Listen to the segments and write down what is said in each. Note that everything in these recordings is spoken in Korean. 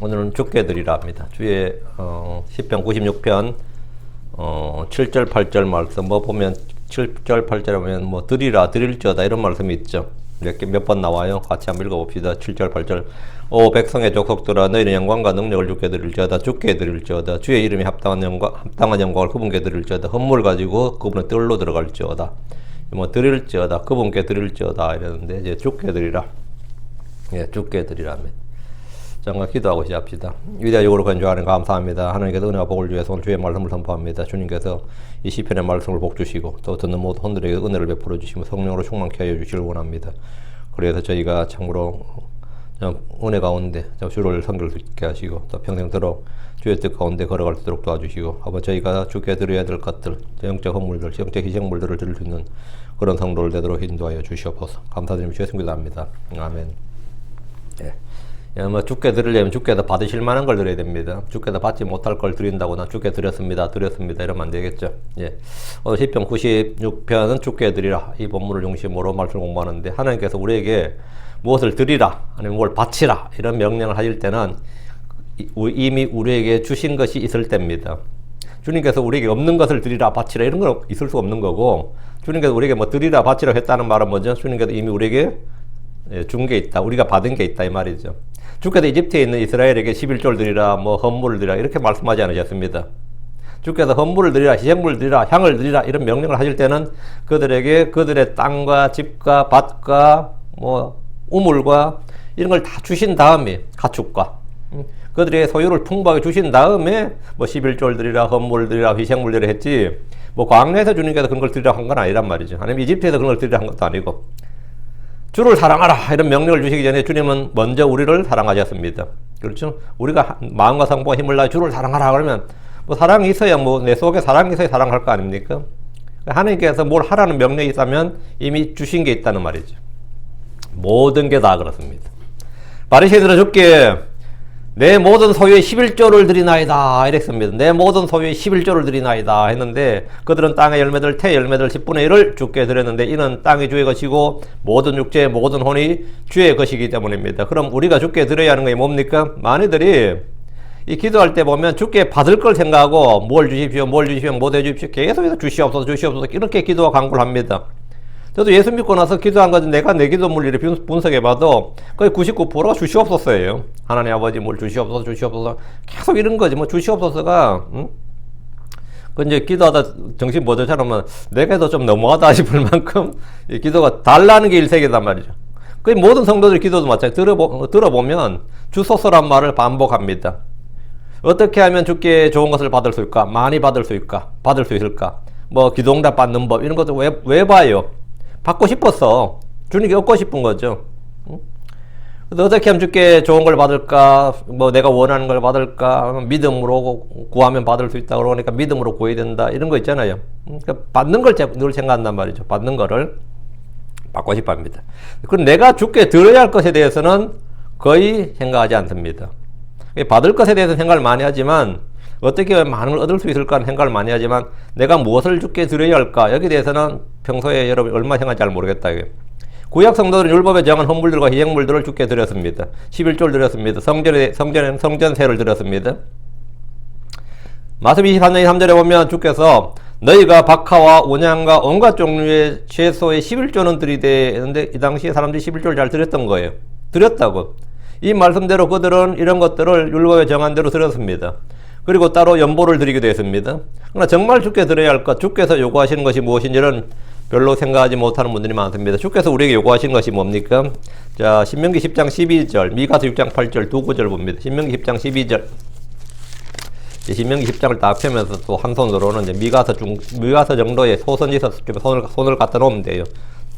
오늘은 주께 드리라 합니다. 주의 10편 96편 7절 8절 말씀 보면 7절 8절에 보면 드리라 드릴지어다 이런 말씀이 있죠. 몇 번 나와요. 같이 한번 읽어봅시다. 7절 8절 오 백성의 족속들아 너희는 영광과 능력을 주께 드릴지어다. 주께 드릴지어다. 주의 이름이 합당한 영광을 그분께 드릴지어다. 헌물 가지고 그분의 뜰로 들어갈지어다. 드릴지어다. 그분께 드릴지어다 이랬는데 이제 주께 드리라. 예, 주께 드리라며. 잠깐 기도하고 시작합시다. 위대하고 건조하는 감사합니다. 하나님께서 은혜와 복을 주셔서 오늘 주의 말씀을 선포합니다. 주님께서 이 시편의 말씀을 복 주시고 또 듣는 모든 혼들에게 은혜를 베풀어 주시며 성령으로 충만케 하여 주시길 원합니다. 그래서 저희가 참으로 은혜 가운데 주를 섬길 수 있게 하시고 또 평생도록 주의 뜻 가운데 걸어갈 수 있도록 도와주시고 아버지 저희가 주께 드려야 될 것들 영적 헌물들, 영적 희생물들을 드릴 수 있는 그런 성도를 되도록 인도하여 주시옵소서. 감사드리며 주의 성기도 합니다. 아멘. 예. 주께 드리려면 주께서 받으실 만한 걸 드려야 됩니다. 주께서 받지 못할 걸 드린다고 나 주께 드렸습니다 이러면 안 되겠죠. 예. 오늘 시편 96편은 주께 드리라 이 본문을 중심으로 말씀을 공부하는데 하나님께서 우리에게 무엇을 드리라 아니면 뭘 바치라 이런 명령을 하실 때는 이미 우리에게 주신 것이 있을 때입니다. 주님께서 우리에게 없는 것을 드리라 바치라 이런 건 있을 수 없는 거고 주님께서 우리에게 드리라 바치라 했다는 말은 뭐죠? 주님께서 이미 우리에게 준 게 있다. 우리가 받은 게 있다 이 말이죠. 주께서 이집트에 있는 이스라엘에게 11조를 드리라 헌물을 드리라 이렇게 말씀하지 않으셨습니다. 주께서 헌물을 드리라 희생물을 드리라 향을 드리라 이런 명령을 하실 때는 그들에게 그들의 땅과 집과 밭과 우물과 이런 걸 다 주신 다음에 가축과 그들의 소유를 풍부하게 주신 다음에 11조를 드리라 헌물을 드리라 희생물을 드리라 했지 광야에서 주님께서 그런 걸 드리라 한 건 아니란 말이죠. 아니면 이집트에서 그런 걸 드리라 한 것도 아니고 주를 사랑하라 이런 명령을 주시기 전에 주님은 먼저 우리를 사랑하셨습니다. 그렇죠? 우리가 마음과 성부와 힘을 다해 주를 사랑하라 그러면 사랑이 있어야 내 속에 사랑이 있어야 사랑할 거 아닙니까? 하나님께서 뭘 하라는 명령이 있다면 이미 주신 게 있다는 말이죠. 모든 게 다 그렇습니다. 바리새인들은 주께 내 모든 소유의 11조를 드리나이다 이랬습니다. 내 모든 소유의 11조를 드리나이다 했는데 그들은 땅의 열매들 태 열매들 10분의 1을 주께 드렸는데 이는 땅이 주의 것이고 모든 육체 모든 혼이 주의 것이기 때문입니다. 그럼 우리가 주께 드려야 하는 게 뭡니까? 많이들이 이 기도할 때 보면 주께 받을 걸 생각하고 뭘 주십시오 못 해주십시오 계속해서 주시옵소서 이렇게 기도와 간구를 합니다. 저도 예수 믿고 나서 기도한 것은 내가 내 기도물 이렇게 분석해봐도 거의 99%가 주시옵소서예요. 하나님 아버지 뭘 주시옵소서 계속 이런 거지 주시옵소서가 그 이제 기도하다 정신 못 차리면 내가 해도 좀 너무하다 싶을 만큼 이 기도가 달라는 게 일색이단 말이죠. 거의 모든 성도들 기도도 마찬가지로 들어보면 주소서란 말을 반복합니다. 어떻게 하면 주께 좋은 것을 받을 수 있을까? 많이 받을 수 있을까? 기도응답 받는 법 이런 것도 왜 봐요? 받고 싶었어. 주님께 얻고 싶은 거죠. 그래서 어떻게 하면 주께 좋은 걸 받을까? 내가 원하는 걸 받을까? 믿음으로 구하면 받을 수 있다. 그러니까 믿음으로 구해야 된다. 이런 거 있잖아요. 그러니까 받는 걸 늘 생각한단 말이죠. 받는 거를 받고 싶어 합니다. 그럼 내가 주께 드려야 할 것에 대해서는 거의 생각하지 않습니다. 받을 것에 대해서 생각을 많이 하지만 어떻게 하면 많은 걸 얻을 수 있을까 하는 생각을 많이 하지만 내가 무엇을 주께 드려야 할까 여기에 대해서는 평소에 여러분이 얼마나 생각하는지 잘 모르겠다. 구약 성도들은 율법에 정한 헌물들과 희생물들을 주께 드렸습니다. 11조를 드렸습니다. 성전세를 드렸습니다. 마태복음 23장 3절에 보면 주께서 너희가 박하와 온양과 온갖 종류의 채소의 11조는 드리되 했는데 이 당시에 사람들이 11조를 잘 드렸던 거예요. 드렸다고. 이 말씀대로 그들은 이런 것들을 율법에 정한 대로 드렸습니다. 그리고 따로 연보를 드리기도 했습니다. 그러나 정말 주께 드려야 할 것, 주께서 요구하시는 것이 무엇인지는 별로 생각하지 못하는 분들이 많습니다. 주께서 우리에게 요구하시는 것이 뭡니까? 자, 신명기 10장 12절, 미가서 6장 8절 두 구절 봅니다. 신명기 10장 12절. 신명기 10장을 딱 펴면서 또 한 손으로는 이제 미가서 정도의 소선지서 손을 갖다 놓으면 돼요.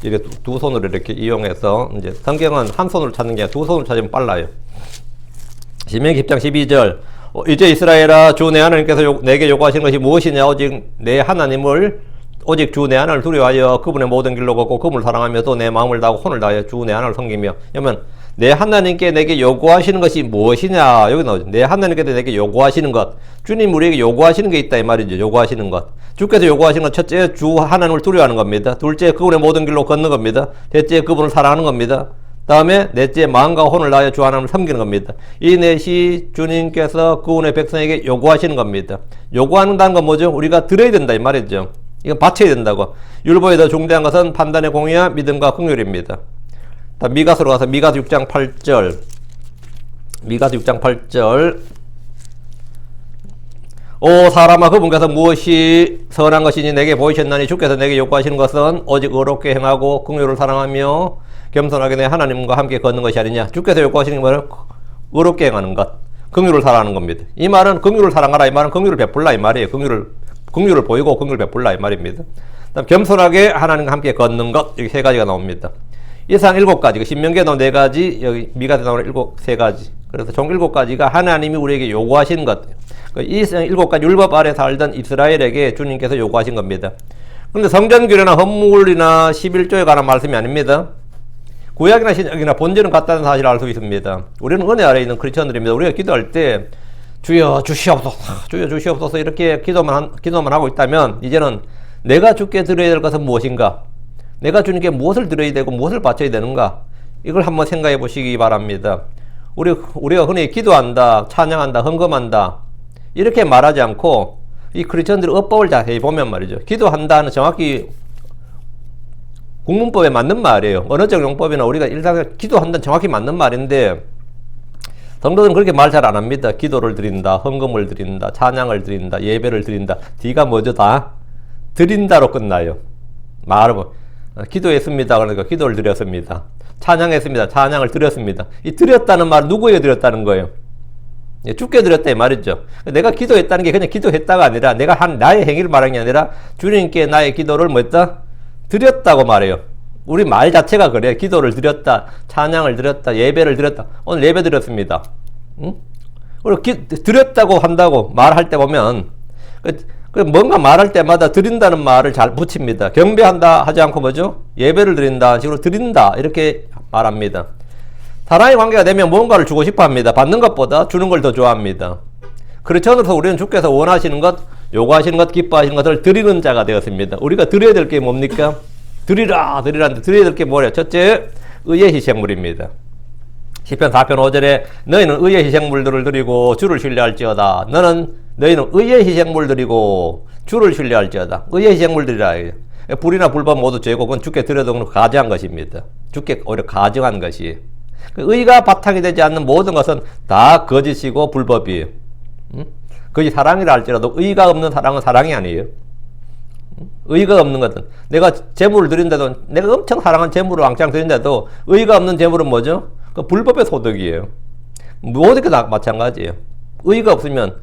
이렇게 두 손으로 이렇게 이용해서 이제 성경은 한 손으로 찾는 게 아니라 두 손으로 찾으면 빨라요. 신명기 10장 12절. 이제 이스라엘아 주 내 하나님께서 내게 요구하시는 것이 무엇이냐 오직 내 하나님을 오직 주 내 하나님을 두려워하여 그분의 모든 길로 걷고 그분을 사랑하며 또 내 마음을 다하고 혼을 다하여 주 내 하나님을 섬기며 그러면 내 하나님께 내게 요구하시는 것이 무엇이냐 여기 나오죠. 내 하나님께 내게 요구하시는 것 주님 우리에게 요구하시는 게 있다 이 말이죠. 요구하시는 것 주께서 요구하시는 것 첫째 주 하나님을 두려워하는 겁니다. 둘째 그분의 모든 길로 걷는 겁니다. 셋째 그분을 사랑하는 겁니다. 다음에 넷째, 마음과 혼을 다하여 주 하나님을 섬기는 겁니다. 이 넷이 주님께서 그분의 백성에게 요구하시는 겁니다. 요구한다는 건 뭐죠? 우리가 드려야 된다 이 말이죠. 이건 바쳐야 된다고. 율법에 더 중대한 것은 판단의 공의와 믿음과 긍휼입니다. 미가서로 가서 미가서 6장 8절. 미가서 6장 8절. 오 사람아, 그분께서 무엇이 선한 것이니 내게 보이셨나니 주께서 내게 요구하시는 것은 오직 의롭게 행하고 긍휼을 사랑하며 겸손하게 내 하나님과 함께 걷는 것이 아니냐. 주께서 요구하시는 것은 의롭게 행하는 것, 긍휼을 사랑하는 겁니다. 이 말은 긍휼을 사랑하라, 이 말은 긍휼을 베풀라 이 말이에요. 긍휼을 보이고 긍휼을 베풀라 이 말입니다. 그다음 겸손하게 하나님과 함께 걷는 것, 여기 세 가지가 나옵니다. 이상 7가지, 신명기에 나온 4가지, 여기 미가에 나오는 3가지. 그래서 총 7가지가 하나님이 우리에게 요구하시는 것. 이 7가지 율법 아래 살던 이스라엘에게 주님께서 요구하신 겁니다. 그런데 성전규례나 헌물이나 11조에 관한 말씀이 아닙니다. 구약이나 신약이나 본질은 같다는 사실을 알 수 있습니다. 우리는 은혜 아래에 있는 크리스천들입니다. 우리가 기도할 때 주여 주시옵소서, 주여 주시옵소서 이렇게 기도만 하고 있다면 이제는 내가 주께 드려야 될 것은 무엇인가? 내가 주님께 무엇을 드려야 되고 무엇을 바쳐야 되는가? 이걸 한번 생각해 보시기 바랍니다. 우리가 흔히 기도한다, 찬양한다, 헌금한다 이렇게 말하지 않고 이 크리스천들의 어법을 자세히 보면 말이죠. 기도한다는 정확히 국문법에 맞는 말이에요. 언어적 용법이나 우리가 일상에서 기도한다는 정확히 맞는 말인데 성도들은 그렇게 말 잘 안 합니다. 기도를 드린다, 헌금을 드린다, 찬양을 드린다, 예배를 드린다. D가 뭐죠? 다 드린다로 끝나요. 말은 기도했습니다. 그러니까 기도를 드렸습니다. 찬양했습니다. 찬양을 드렸습니다. 이 드렸다는 말 누구에게 드렸다는 거예요? 주께 드렸다 이 말이죠. 내가 기도했다는 게 그냥 기도했다가 아니라 내가 한 나의 행위를 말하는 게 아니라 주님께 나의 기도를 뭐 했다? 드렸다고 말해요. 우리 말 자체가 그래요. 기도를 드렸다, 찬양을 드렸다, 예배를 드렸다. 오늘 예배 드렸습니다. 응? 그리고 드렸다고 한다고 말할 때 보면 뭔가 말할 때마다 드린다는 말을 잘 붙입니다. 경배한다 하지 않고 뭐죠? 예배를 드린다 식으로 드린다 이렇게 말합니다. 사랑의 관계가 되면 뭔가를 주고 싶어 합니다. 받는 것보다 주는 걸 더 좋아합니다. 그렇죠. 우리는 주께서 원하시는 것, 요구하시는 것, 기뻐하시는 것을 드리는 자가 되었습니다. 우리가 드려야 될 게 뭡니까? 드리라는데 드려야 될 게 뭐래요? 첫째, 의의 희생물입니다. 시편 4편 5절에 너희는 의의 희생물들을 드리고 주를 신뢰할지어다. 너희는 의의 희생물 드리고 주를 신뢰할지어다. 의의 희생물 드리라. 불이나 불법 모두 죄고 그건 주께 드려도 가증한 것입니다. 주께 오히려 가증한 것이. 의가 바탕이 되지 않는 모든 것은 다 거짓이고 불법이에요. 그것이 사랑이라 할지라도 의가 없는 사랑은 사랑이 아니에요. 의가 없는 것은 내가 재물을 드린다도 내가 엄청 사랑한 재물을 왕창 드린다도 의가 없는 재물은 뭐죠? 그 불법의 소득이에요. 모든 게 다 마찬가지예요. 의가 없으면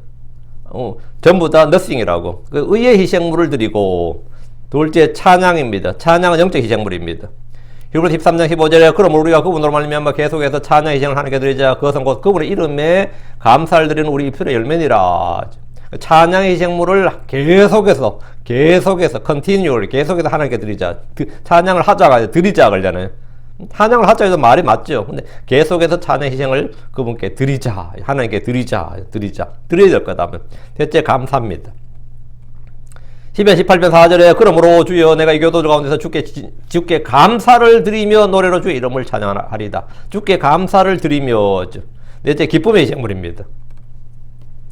전부 다 nothing이라고. 그 의의 희생물을 드리고 둘째 찬양입니다. 찬양은 영적 희생물입니다. 히브리서 13장 15절에 그러므로 우리가 그분으로 말미암아 계속해서 찬양 희생을 하나님께 드리자. 그것은 곧 그분의 이름에 감사를 드리는 우리 입술의 열매니라. 찬양의 희생물을 계속해서 continually 계속해서 하나님께 드리자. 찬양을 하자가 아니라 드리자 그러잖아요. 찬양을 하자 해도 말이 맞죠. 근데 계속해서 찬양 희생을 그분께 드리자. 하나님께 드려야 될 거다 하면 셋째 감사입니다. 시편 18편 4절에 그러므로 주여 내가 이 교도 가운데서 주께 감사를 드리며 노래로 주의 이름을 찬양하리다. 주께 감사를 드리며. 넷째 기쁨의 희생물입니다.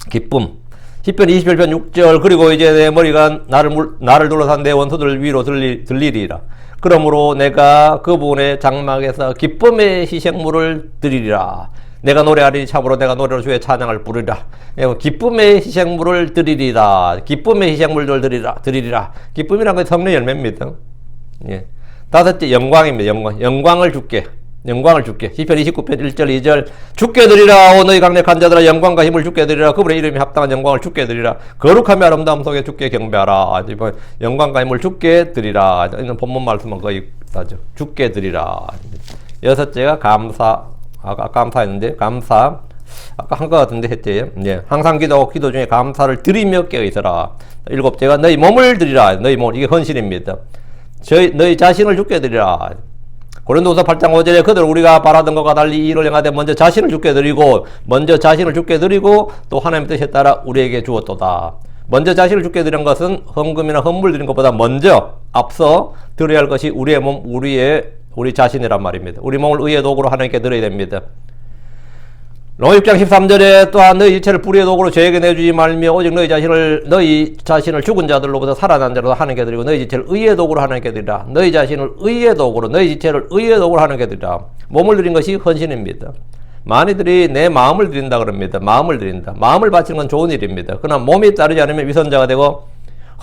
기쁨. 시편 21편 6절 그리고 이제 내 머리가 나를 둘러싼 내 원수들 위로 들리리라. 그러므로 내가 그분의 장막에서 기쁨의 희생물을 드리리라. 내가 노래하리니 참으로 내가 노래로 주의 찬양을 부르리라. 기쁨의 희생물을 드리리라. 기쁨의 희생물을 드리리라. 기쁨이란 건 성령의 열매입니다. 예. 다섯째 영광입니다. 영광을 주께. 시편 29편 1절 2절 주께 드리라. 오 너희 강력한 자들아 영광과 힘을 주께 드리라. 그분의 이름이 합당한 영광을 주께 드리라. 거룩하며 아름다움 속에 주께 경배하라. 영광과 힘을 주께 드리라. 이는 본문 말씀은 거의 다죠. 주께 드리라. 여섯째가 감사. 아까 감사했는데 감사 아까 한 것 같은데 셋째 예. 항상 기도 중에 감사를 드리며 깨어있어라. 일곱째가 너희 몸을 드리라. 너희 몸 이게 헌신입니다. 너희 자신을 주께 드리라. 고린도후서 8장 5절에 그들 우리가 바라던 것과 달리 이 일을 행하되 먼저 자신을 주께 드리고 또 하나님의 뜻에 따라 우리에게 주었도다. 먼저 자신을 주께 드린 것은 헌금이나 헌물 드린 것보다 먼저 앞서 드려야 할 것이 우리의 몸, 우리의 우리 자신이란 말입니다. 우리 몸을 의의 도구로 하나님께 드려야 됩니다. 로마 6장 13절에 또한 너희 지체를 불의의 도구로 죄에게 내주지 말며 오직 너희 자신을 죽은 자들로부터 살아난 자로 하나님께 드리고 너희 지체를 의의 도구로 하나님께 드리라. 너희 자신을 의의 도구로 너희 지체를 의의 도구로 하나님께 드리라. 몸을 드린 것이 헌신입니다. 많이들이 내 마음을 드린다 그럽니다. 마음을 드린다. 마음을 바치는 건 좋은 일입니다. 그러나 몸이 따르지 않으면 위선자가 되고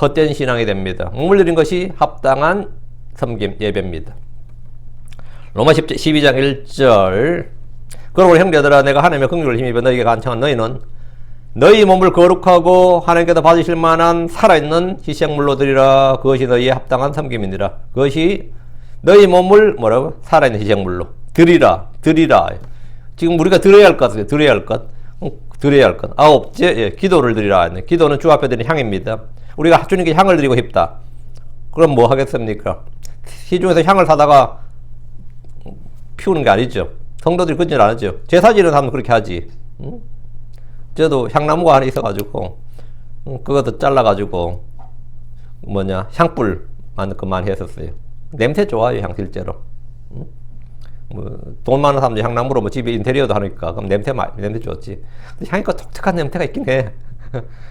헛된 신앙이 됩니다. 몸을 드린 것이 합당한 섬김 예배입니다. 로마 12장 1절 그러므로 형제들아 내가 하나님의 긍휼을 힘입어 너희에게 간청한 너희는 너희 몸을 거룩하고 하나님께서 받으실 만한 살아있는 희생물로 드리라. 그것이 너희의 합당한 섬김이니라. 그것이 너희 몸을 뭐라고? 살아있는 희생물로 드리라. 지금 우리가 드려야 할 것 같아요. 드려야 할 것. 아홉째, 기도를 드리라. 기도는 주 앞에 드리는 향입니다. 우리가 주님께 향을 드리고 싶다. 그럼 뭐 하겠습니까? 시중에서 향을 사다가 피우는 게 아니죠. 성도들이 그런 줄 안 하죠. 제사 지는 사람은 그렇게 하지. 저도 향나무가 하나 있어가지고, 그것도 잘라가지고, 향불 많은 거 많이 했었어요. 냄새 좋아요, 향 실제로. 돈 많은 사람들 향나무로 집에 인테리어도 하니까, 그럼 냄새 좋지. 근데 향이 독특한 냄새가 있긴 해.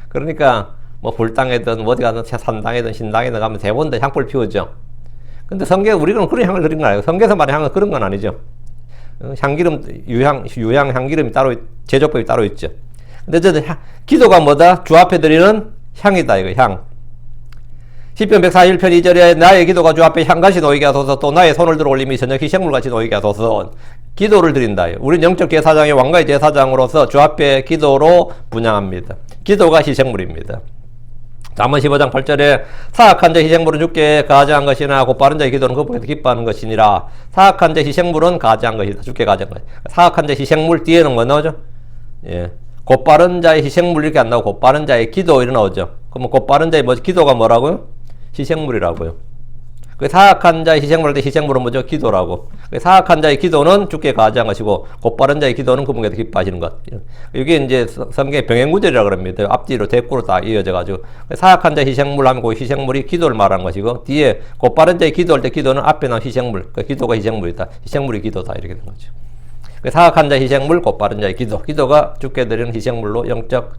그러니까, 불당이든, 어디 가든 산당이든 신당이든 가면 대부분 다 향불 피우죠. 근데 성경, 우리는 그런 향을 드린 건 아니고, 성경에서 말하는 향은 그런 건 아니죠. 향기름, 유향 향기름이 따로, 제조법이 따로 있죠. 근데 기도가 뭐다? 주 앞에 드리는 향이다, 이거, 향. 시편 141편 2절에 나의 기도가 주 앞에 향같이 놓이게 하소서 또 나의 손을 들어 올림이 저녁 희생물같이 놓이게 하소서. 기도를 드린다. 우리 영적 제사장의 왕가의 제사장으로서 주 앞에 기도로 분향합니다. 기도가 희생물입니다. 잠언 15장 8절에 사악한 자 희생물은 주께 가져한 것이나 곧바른 자의 기도는 그분께서 기뻐하는 것이니라. 사악한 자 희생물은 가져한 것이다. 주께 가져한 것. 사악한 자 희생물 뒤에는 뭐 나오죠? 곧바른 자의 희생물 이렇게 안 나오고 곧바른 자의 기도 이렇게 나오죠. 그러면 곧바른 자의 기도가 뭐라고요? 희생물이라고요. 그 사악한 자의 희생물 할 때 희생물은 뭐죠? 기도라고. 그 사악한 자의 기도는 주께 가져한 것이고 곧바른 자의 기도는 그분께서 기뻐하시는 것. 이게 이제 성경의 병행구절이라고 합니다. 앞뒤로 대꾸로 다 이어져 가지고 사악한 자의 희생물 하면 그 희생물이 기도를 말하는 것이고 뒤에 곧바른 자의 기도할 때 기도는 앞에 나온 희생물. 그 기도가 희생물이다. 희생물이 기도다 이렇게 된 거죠. 사악한 자의 희생물, 곧바른 자의 기도. 기도가 주께 드리는 희생물로 영적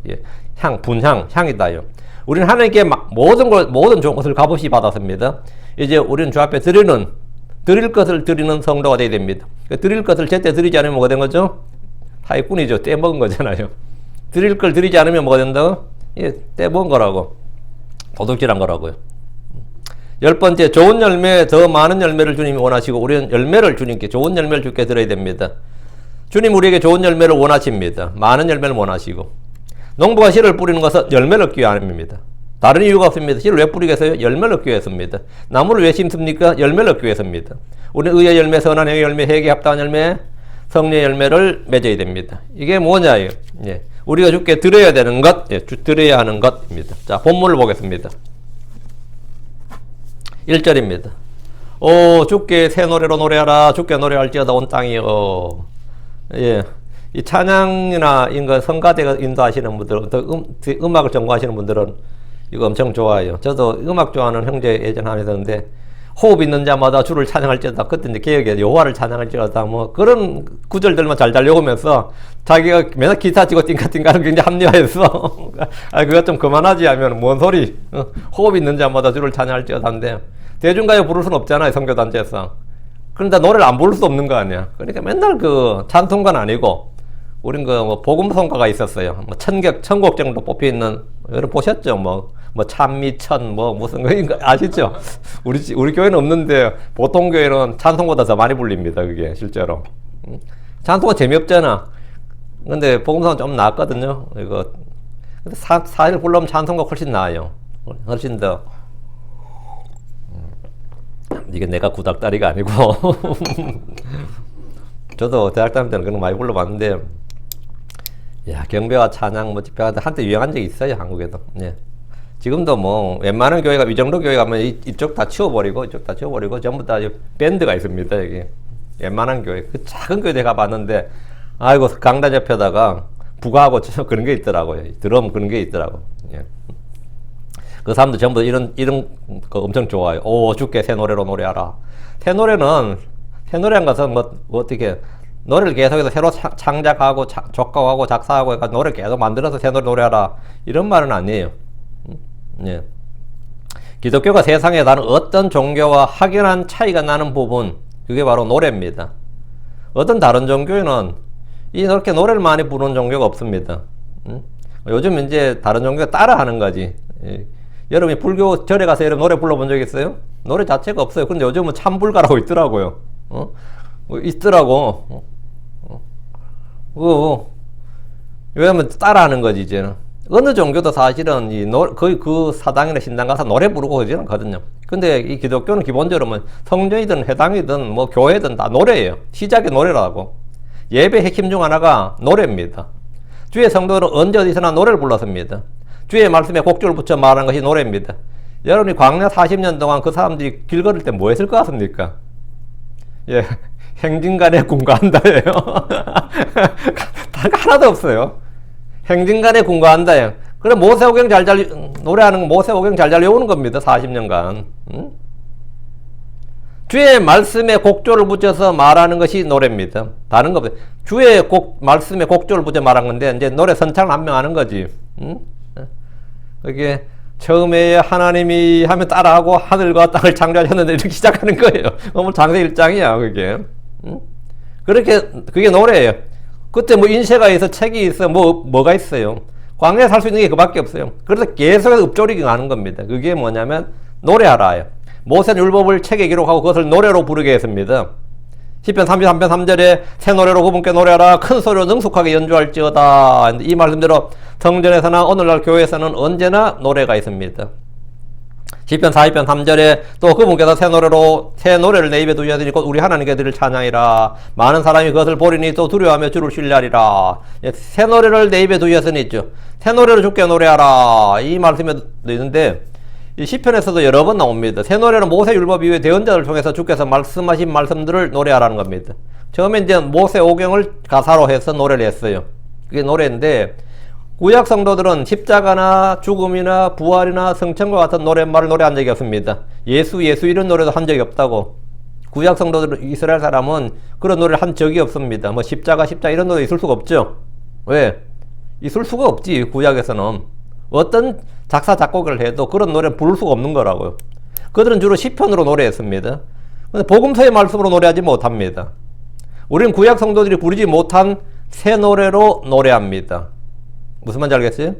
향, 분향, 향이다요. 우리는 하나님께 모든 좋은 것을 값없이 받았습니다. 이제 우리는 주 앞에 드릴 것을 드리는 성도가 되어야 됩니다. 드릴 것을 제때 드리지 않으면 뭐가 된 거죠? 사기꾼이죠. 떼먹은 거잖아요. 드릴 걸 드리지 않으면 뭐가 된다고? 떼먹은 거라고. 도둑질한 거라고요. 10번째, 좋은 열매, 더 많은 열매를 주님이 원하시고 우리는 열매를 주님께, 좋은 열매를 주께 드려야 됩니다. 주님 우리에게 좋은 열매를 원하십니다. 많은 열매를 원하시고. 농부가 씨를 뿌리는 것은 열매를 얻기 위함입니다. 다른 이유가 없습니다. 씨를 왜 뿌리겠어요? 열매를 얻기 위해서입니다. 나무를 왜 심습니까? 열매를 얻기 위해서입니다. 우리는 의의 열매, 선한 행의 열매, 회개에 합당한 열매, 성령의 열매를 맺어야 됩니다. 이게 뭐냐요? 우리가 주께 드려야 되는 것, 드려야 하는 것입니다. 자, 본문을 보겠습니다. 1절입니다. 주께 새 노래로 노래하라. 주께 노래할지어다 온 땅이여. 이 찬양이나 인거 성가대가 인도하시는 분들, 음악을 전공하시는 분들은 이거 엄청 좋아해요. 저도 음악 좋아하는 형제 예전 하나 있었는데 호흡 있는 자마다 주를 찬양할지어다. 그때 이제 개혁에 여호와를 찬양할지어다. 뭐 그런 구절들만 잘 달려오면서 자기가 맨날 기타 치고 띵까띵까 하는 게 굉장히 합리화했어. 그거 좀 그만하지 하면 뭔 소리. 호흡 있는 자마다 주를 찬양할지어다인데 대중가요 부를 수는 없잖아요. 선교단체에서. 그런데 노래를 안 부를 수 없는 거 아니야. 그러니까 맨날 찬송가는 아니고 우린 복음성가가 있었어요. 천곡 정도 뽑혀있는, 여러분 보셨죠? 찬미천, 무슨 거, 아시죠? 우리 교회는 없는데, 보통 교회는 찬송보다 더 많이 불립니다, 그게, 실제로. 찬송은 재미없잖아. 근데 복음성은 좀 나았거든요, 이거. 근데 사실 불러면 찬송가 훨씬 나아요. 훨씬 더. 이게 내가 구닥다리가 아니고. 저도 대학 다닐 때는 그런 거 많이 불러봤는데, 경배와 찬양, 집회가 한때 유행한 적이 있어요, 한국에도. 지금도 웬만한 교회가, 이 정도 교회 가면 이쪽 다 치워버리고, 이쪽 다 치워버리고, 전부 다 밴드가 있습니다, 여기. 웬만한 교회. 그 작은 교회 내가 봤는데, 아이고, 강단 옆에다가 부가하고 그런 게 있더라고요. 드럼 그런 게 있더라고. 그 사람들 전부 이런 거 엄청 좋아요. 주께 새 노래로 노래하라. 새 노래는 새 노래한 것은 뭐 어떻게 노래를 계속해서 새로 창작하고 작곡하고 작사하고 해서 노래 계속 만들어서 새 노래하라 이런 말은 아니에요. 예. 기독교가 세상에 다른 어떤 종교와 확연한 차이가 나는 부분, 그게 바로 노래입니다. 어떤 다른 종교에는 이렇게 노래를 많이 부르는 종교가 없습니다. 요즘 이제 다른 종교가 따라하는 거지. 예. 여러분이 불교 절에 가서 여러분 노래 불러본 적 있어요? 노래 자체가 없어요. 근데 요즘은 참불가라고 있더라고요. 있더라고. 왜냐면 따라하는 거지, 이제는. 어느 종교도 사실은 거의 그 사당이나 신당 가서 노래 부르고 그러지는 않거든요. 근데 이 기독교는 기본적으로 뭐 성전이든 회당이든 뭐 교회든 다 노래예요. 시작이 노래라고. 예배 핵심 중 하나가 노래입니다. 주의 성도들은 언제 어디서나 노래를 불렀습니다. 주의 말씀에 곡조를 붙여 말하는 것이 노래입니다. 여러분이 광야 40년 동안 그 사람들이 길 걸을 때 뭐 했을 것 같습니까? 예, 행진간에 군가한다예요. 하나도 없어요. 행진간에 군가한다예요. 그래 모세오경 노래하는 거 모세오경 잘 외우는 겁니다. 40년간. 주의 말씀에 곡조를 붙여서 말하는 것이 노래입니다. 다른 거 없어요. 주의 말씀에 곡조를 붙여 말한 건데 이제 노래 선창을 한 명 하는 거지. 그게 처음에 하나님이 하면 따라하고 하늘과 땅을 창조하셨는데 이렇게 시작하는 거예요. 오늘 장세 1장이야 그게. 그렇게 그게 노래예요. 그때 뭐 인쇄가 있어 책이 있어 뭐가 있어요. 광야에 살 수 있는 게 그밖에 없어요. 그래서 계속해서 읊조리기 하는 겁니다. 그게 뭐냐면 노래하라요. 모세는 율법을 책에 기록하고 그것을 노래로 부르게 했습니다. 시편 33편 3절에 새 노래로 그분께 노래하라 큰 소리로 능숙하게 연주할지어다. 이 말씀대로 성전에서나 오늘날 교회에서는 언제나 노래가 있습니다. 시편 42편 3절에 또 그분께서 새 노래를 내 입에 두셨으니 곧 우리 하나님께 드릴 찬양이라. 많은 사람이 그것을 보리니 또 두려워하며 주를 신뢰하리라. 새 노래를 내 입에 두셨으니 있죠. 새 노래로 주께 노래하라. 이 말씀에도 있는데 이 시편에서도 여러 번 나옵니다. 새 노래는 모세 율법 이후에 대언자를 통해서 주께서 말씀하신 말씀들을 노래하라는 겁니다. 처음에 이제 모세 오경을 가사로 해서 노래를 했어요. 그게 노래인데 구약 성도들은 십자가나 죽음이나 부활이나 성천과 같은 노랫말을 노래한 적이 없습니다. 예수 이런 노래도 한 적이 없다고. 구약 성도들 이스라엘 사람은 그런 노래를 한 적이 없습니다. 뭐 십자가 이런 노래 있을 수가 없죠. 왜? 있을 수가 없지. 구약에서는 어떤 작사 작곡을 해도 그런 노래를 부를 수가 없는 거라고요. 그들은 주로 시편으로 노래했습니다. 근데 복음서의 말씀으로 노래하지 못합니다. 우리는 구약 성도들이 부르지 못한 새 노래로 노래합니다. 무슨 말인지 알겠어요?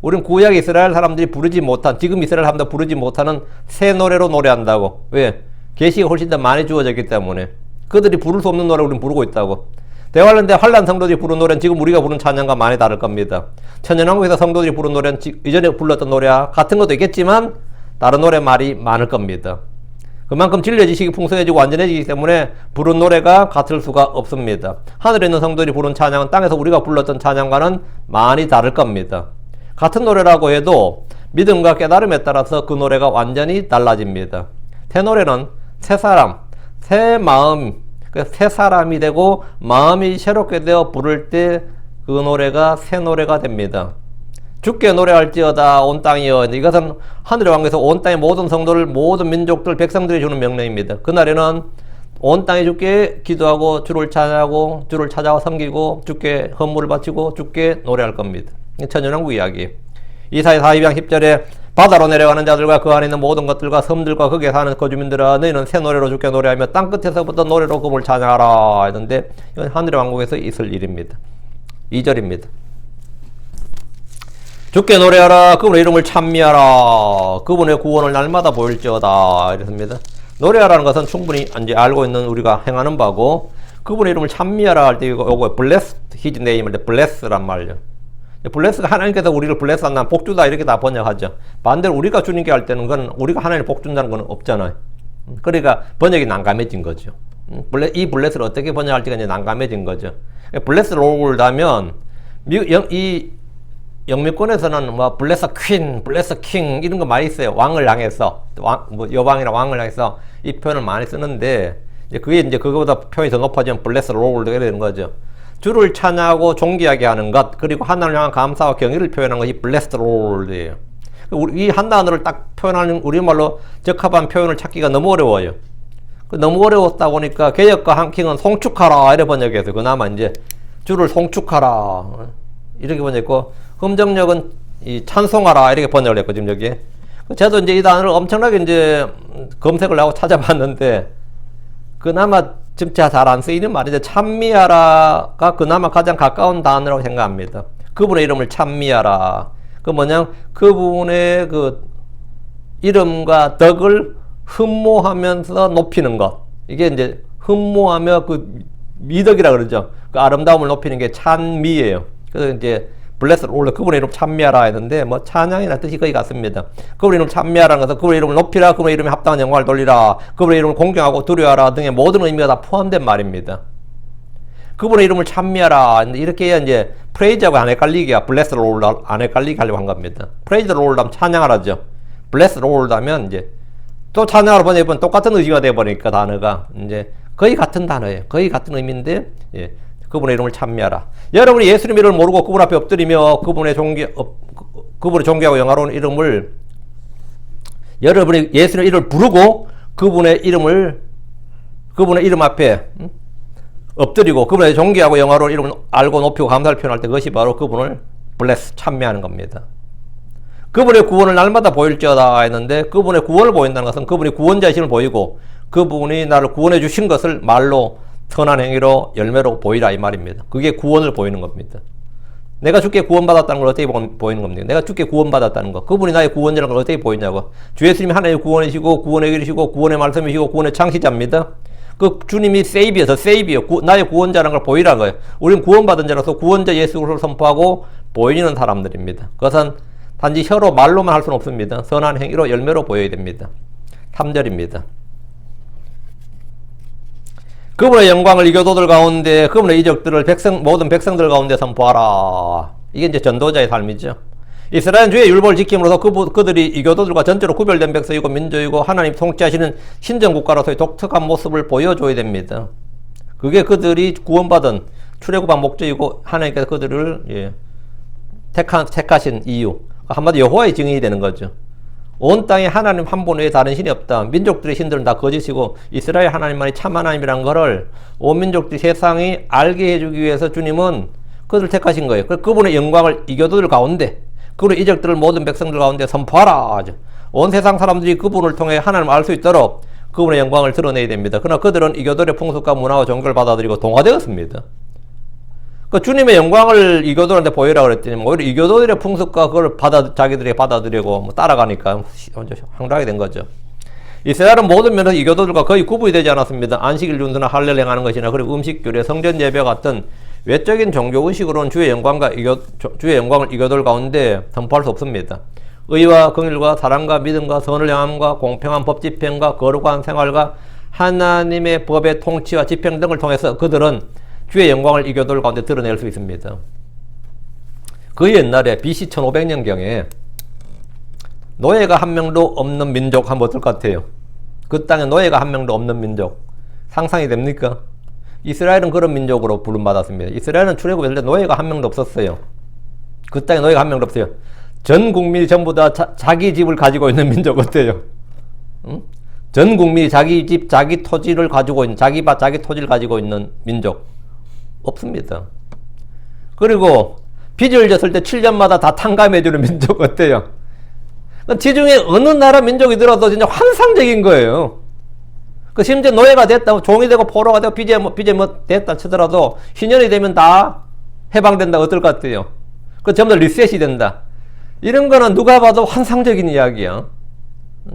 우리는 구약 이스라엘 사람들이 부르지 못한, 지금 이스라엘 사람들 부르지 못하는 새 노래로 노래한다고. 왜? 계시가 훨씬 더 많이 주어졌기 때문에. 그들이 부를 수 없는 노래를 우리는 부르고 있다고. 대환란 때 환란 성도들이 부른 노래는 지금 우리가 부른 찬양과 많이 다를 겁니다. 천연왕국에서 성도들이 부른 노래는 이전에 불렀던 노래와 같은 것도 있겠지만 다른 노래 말이 많을 겁니다. 그만큼 진리의 지식이 풍성해지고 완전해지기 때문에 부른 노래가 같을 수가 없습니다. 하늘에 있는 성도들이 부른 찬양은 땅에서 우리가 불렀던 찬양과는 많이 다를 겁니다. 같은 노래라고 해도 믿음과 깨달음에 따라서 그 노래가 완전히 달라집니다. 새 노래는 새 사람, 새 마음, 새 사람이 되고 마음이 새롭게 되어 부를 때 그 노래가 새 노래가 됩니다. 주께 노래할지어다 온 땅이여. 이것은 하늘의 왕국에서 온 땅의 모든 성도를 모든 민족들 백성들이 주는 명령입니다. 그날에는 온 땅이 주께 기도하고 주를 찬양하고 주를 찾아와 섬기고 주께 헌물을 바치고 주께 노래할 겁니다. 천연왕국 이야기. 이사야 42장 10절에 바다로 내려가는 자들과 그 안에 있는 모든 것들과 섬들과 거기에 사는 거주민들아 너희는 새 노래로 주께 노래하며 땅끝에서부터 노래로 그분을 찬양하라 했는데 이건 하늘의 왕국에서 있을 일입니다. 2절입니다. 주께 노래하라 그분의 이름을 찬미하라 그분의 구원을 날마다 보일지어다 이랬습니다. 노래하라는 것은 충분히 이제 알고 있는 우리가 행하는 바고 그분의 이름을 찬미하라 할 때 이거 bless his name을 때 bless란 말이에요. 블레스가 하나님께서 우리를 블레스한다면 복주다 이렇게 다 번역하죠. 반대로 우리가 주님께 할 때는 그건 우리가 하나님을 복준다는 건 없잖아요. 그러니까 번역이 난감해진 거죠. 이 블레스를 어떻게 번역할지가 이제 난감해진 거죠. 블레스를 올다면 이 영미권에서는 뭐 블레스 퀸, 블레스 킹 이런 거 많이 있어요. 왕을 향해서 뭐 여왕이나 왕을 향해서 이 표현을 많이 쓰는데 이제 그게 이제 그거보다 표현이 더 높아지면 블레스 롤드 이렇게 되는 거죠. 주를 찬양하고 존귀하게 하는 것 그리고 하나님을 향한 감사와 경의를 표현하는 것이 블레스드 롤드예요. 이 한 단어를 딱 표현하는 우리말로 적합한 표현을 찾기가 너무 어려워요. 너무 어려웠다 보니까 개혁과 한킹은 송축하라 이렇게 번역해서 그나마 이제 주를 송축하라 이렇게 번역했고, 흠정력은 이 찬송하라 이렇게 번역을 했고, 지금 여기. 저도 이제 이 단어를 엄청나게 이제 검색을 하고 찾아봤는데, 그나마 진짜 잘 안 쓰이는 말인데, 찬미하라가 그나마 가장 가까운 단어라고 생각합니다. 그분의 이름을 찬미하라. 그 뭐냐, 그분의 그 이름과 덕을 흠모하면서 높이는 것. 이게 이제 흠모하며 그 미덕이라 그러죠. 그 아름다움을 높이는 게 찬미예요. 그래서 이제 블레스 올라, 그분의 이름 찬미하라 했는데, 뭐 찬양이나 뜻이 거의 같습니다. 그분의 이름을 찬미하라는 것은 그분의 이름을 높이라, 그분의 이름에 합당한 영광을 돌리라, 그분의 이름을 공경하고 두려워하라 등의 모든 의미가 다 포함된 말입니다. 그분의 이름을 찬미하라 이렇게 해야 이제 프레이즈하고 안 헷갈리게, 블레스 올라 안 헷갈리게 하려고 한 겁니다. 프레이즈 올라면 찬양하라죠. 블레스 올라면 이제 또 찬양하라 번역하면 똑같은 의미가 되어버리니까 단어가 이제 거의 같은 단어예요. 거의 같은 의미인데, 예. 그분의 이름을 찬미하라. 여러분이 예수님 이름을 모르고 그분 앞에 엎드리며 그분의 존귀하고 영화로운 이름을, 여러분이 예수님 이름을 부르고 그분의 이름 앞에 엎드리고 그분의 존귀하고 영화로운 이름을 알고 높이고 감사를 표현할 때, 그것이 바로 그분을 블레스 찬미하는 겁니다. 그분의 구원을 날마다 보일지어다 했는데, 그분의 구원을 보인다는 것은 그분이 구원자이심을 보이고 그분이 나를 구원해 주신 것을 말로 선한 행위로 열매로 보이라 이 말입니다. 그게 구원을 보이는 겁니다. 내가 주께 구원받았다는 걸 어떻게 보이는 겁니까? 내가 주께 구원받았다는 거, 그분이 나의 구원자라는 걸 어떻게 보이냐고. 주 예수님이 하나님의 구원이시고 구원의 길이시고 구원의 말씀이시고 구원의 창시자입니다. 그 주님이 세이비어서 세이비어, 나의 구원자라는 걸 보이라는 거예요. 우리는 구원받은 자로서 구원자 예수를 선포하고 보이는 사람들입니다. 그것은 단지 혀로 말로만 할 수는 없습니다. 선한 행위로 열매로 보여야 됩니다. 3절입니다. 그분의 영광을 이교도들 가운데, 그분의 이적들을 모든 백성들 가운데 선포하라. 이게 이제 전도자의 삶이죠. 이스라엘 주의 율법을 지킴으로써 그들이 이교도들과 전체로 구별된 백성이고 민족이고 하나님 통치하시는 신정국가로서의 독특한 모습을 보여줘야 됩니다. 그게 그들이 구원받은 출애굽한 목적이고 하나님께서 그들을 택하신 이유. 한마디 여호와의 증인이 되는 거죠. 온 땅에 하나님 한 분 외에 다른 신이 없다. 민족들의 신들은 다 거짓이고 이스라엘 하나님만이 참 하나님이라는 것을 온 민족들이 세상이 알게 해주기 위해서 주님은 그들을 택하신 거예요. 그분의 영광을 이교도들 가운데, 그분의 이적들을 모든 백성들 가운데 선포하라. 온 세상 사람들이 그분을 통해 하나님을 알 수 있도록 그분의 영광을 드러내야 됩니다. 그러나 그들은 이교도의 풍습과 문화와 종교를 받아들이고 동화되었습니다. 그 주님의 영광을 이교도들한테 보이라 그랬더니 오히려 이교도들의 풍습과 그걸 자기들이 받아들이고 따라가니까 황당하게 된 거죠. 이스라엘은 모든 면에서 이교도들과 거의 구분이 되지 않았습니다. 안식일 준수나 할례를 행하는 것이나 그리고 음식 규례, 성전 예배 같은 외적인 종교 의식으로는 주의 영광을 이교도들 가운데 선포할 수 없습니다. 의와 긍휼과 사랑과 믿음과 선을 향함과 공평한 법 집행과 거룩한 생활과 하나님의 법의 통치와 집행 등을 통해서 그들은 주의 영광을 이교도들 가운데 드러낼 수 있습니다. 그 옛날에 BC 1500년경에 노예가 한 명도 없는 민족 하면 어떨 것 같아요? 그 땅에 노예가 한 명도 없는 민족. 상상이 됩니까? 이스라엘은 그런 민족으로 부름받았습니다. 이스라엘은 출애굽했을 때 노예가 한 명도 없었어요. 그 땅에 노예가 한 명도 없어요. 전 국민이 전부 다 자기 집을 가지고 있는 민족 어때요? 응? 전 국민이 자기 집, 자기 토지를 가지고 있는, 자기 밭, 자기 토지를 가지고 있는 민족 없습니다. 그리고 빚을 졌을 때 7년마다 다 탕감해주는 민족 어때요? 지중해 어느 나라 민족이 들어도 진짜 환상적인 거예요. 그 심지어 노예가 됐다, 종이 되고 포로가 되고 빚에 됐다 치더라도 희년이 되면 다 해방된다. 어떨 것 같아요? 그 전부 다 리셋이 된다. 이런 거는 누가 봐도 환상적인 이야기야.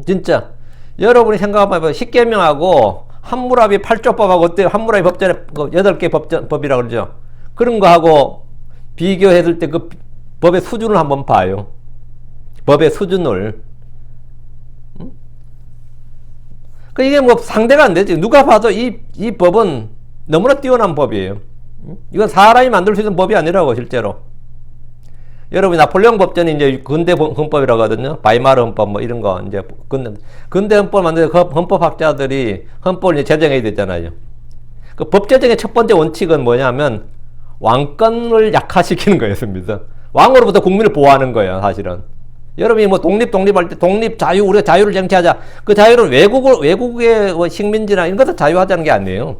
진짜 여러분이 생각해봐요. 십계명하고 함무라비 8조법하고 어때요? 함무라비 법전에 8개 법이라고 그러죠. 그런 거하고 비교했을 때 그 법의 수준을 한번 봐요. 법의 수준을. 그 이게 뭐 상대가 안 되지. 누가 봐도 이 법은 너무나 뛰어난 법이에요. 이건 사람이 만들 수 있는 법이 아니라고, 실제로. 여러분이 나폴레옹 법전이 이제 근대 헌법이라고 하거든요. 바이마르 헌법 뭐 이런 거 이제 근대 헌법을 만드는 헌법학자들이 헌법을 이제 제정해야 되잖아요. 그 법 제정의 첫 번째 원칙은 뭐냐면 왕권을 약화시키는 거였습니다. 왕으로부터 국민을 보호하는 거예요, 사실은. 여러분이 뭐 독립할 때 독립, 자유, 우리가 자유를 쟁취하자. 그 자유는 외국의 뭐 식민지나 이런 것을 자유하자는 게 아니에요.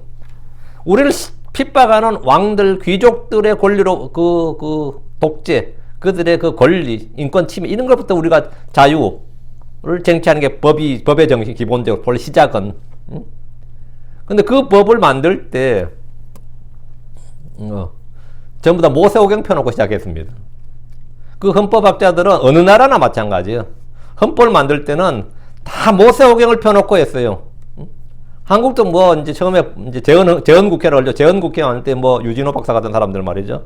우리를 핍박하는 왕들, 귀족들의 권리로 그 독재, 그들의 그 권리, 인권 침해, 이런 것부터 우리가 자유를 쟁취하는 게 법의 정신, 기본적으로, 본 시작은. 근데 그 법을 만들 때, 전부 다 모세오경 펴놓고 시작했습니다. 그 헌법학자들은 어느 나라나 마찬가지예요. 헌법을 만들 때는 다 모세오경을 펴놓고 했어요. 한국도 뭐 이제 처음에 이제 재헌국회를 하죠. 재헌국회 할 때 뭐 유진호 박사 같은 사람들 말이죠.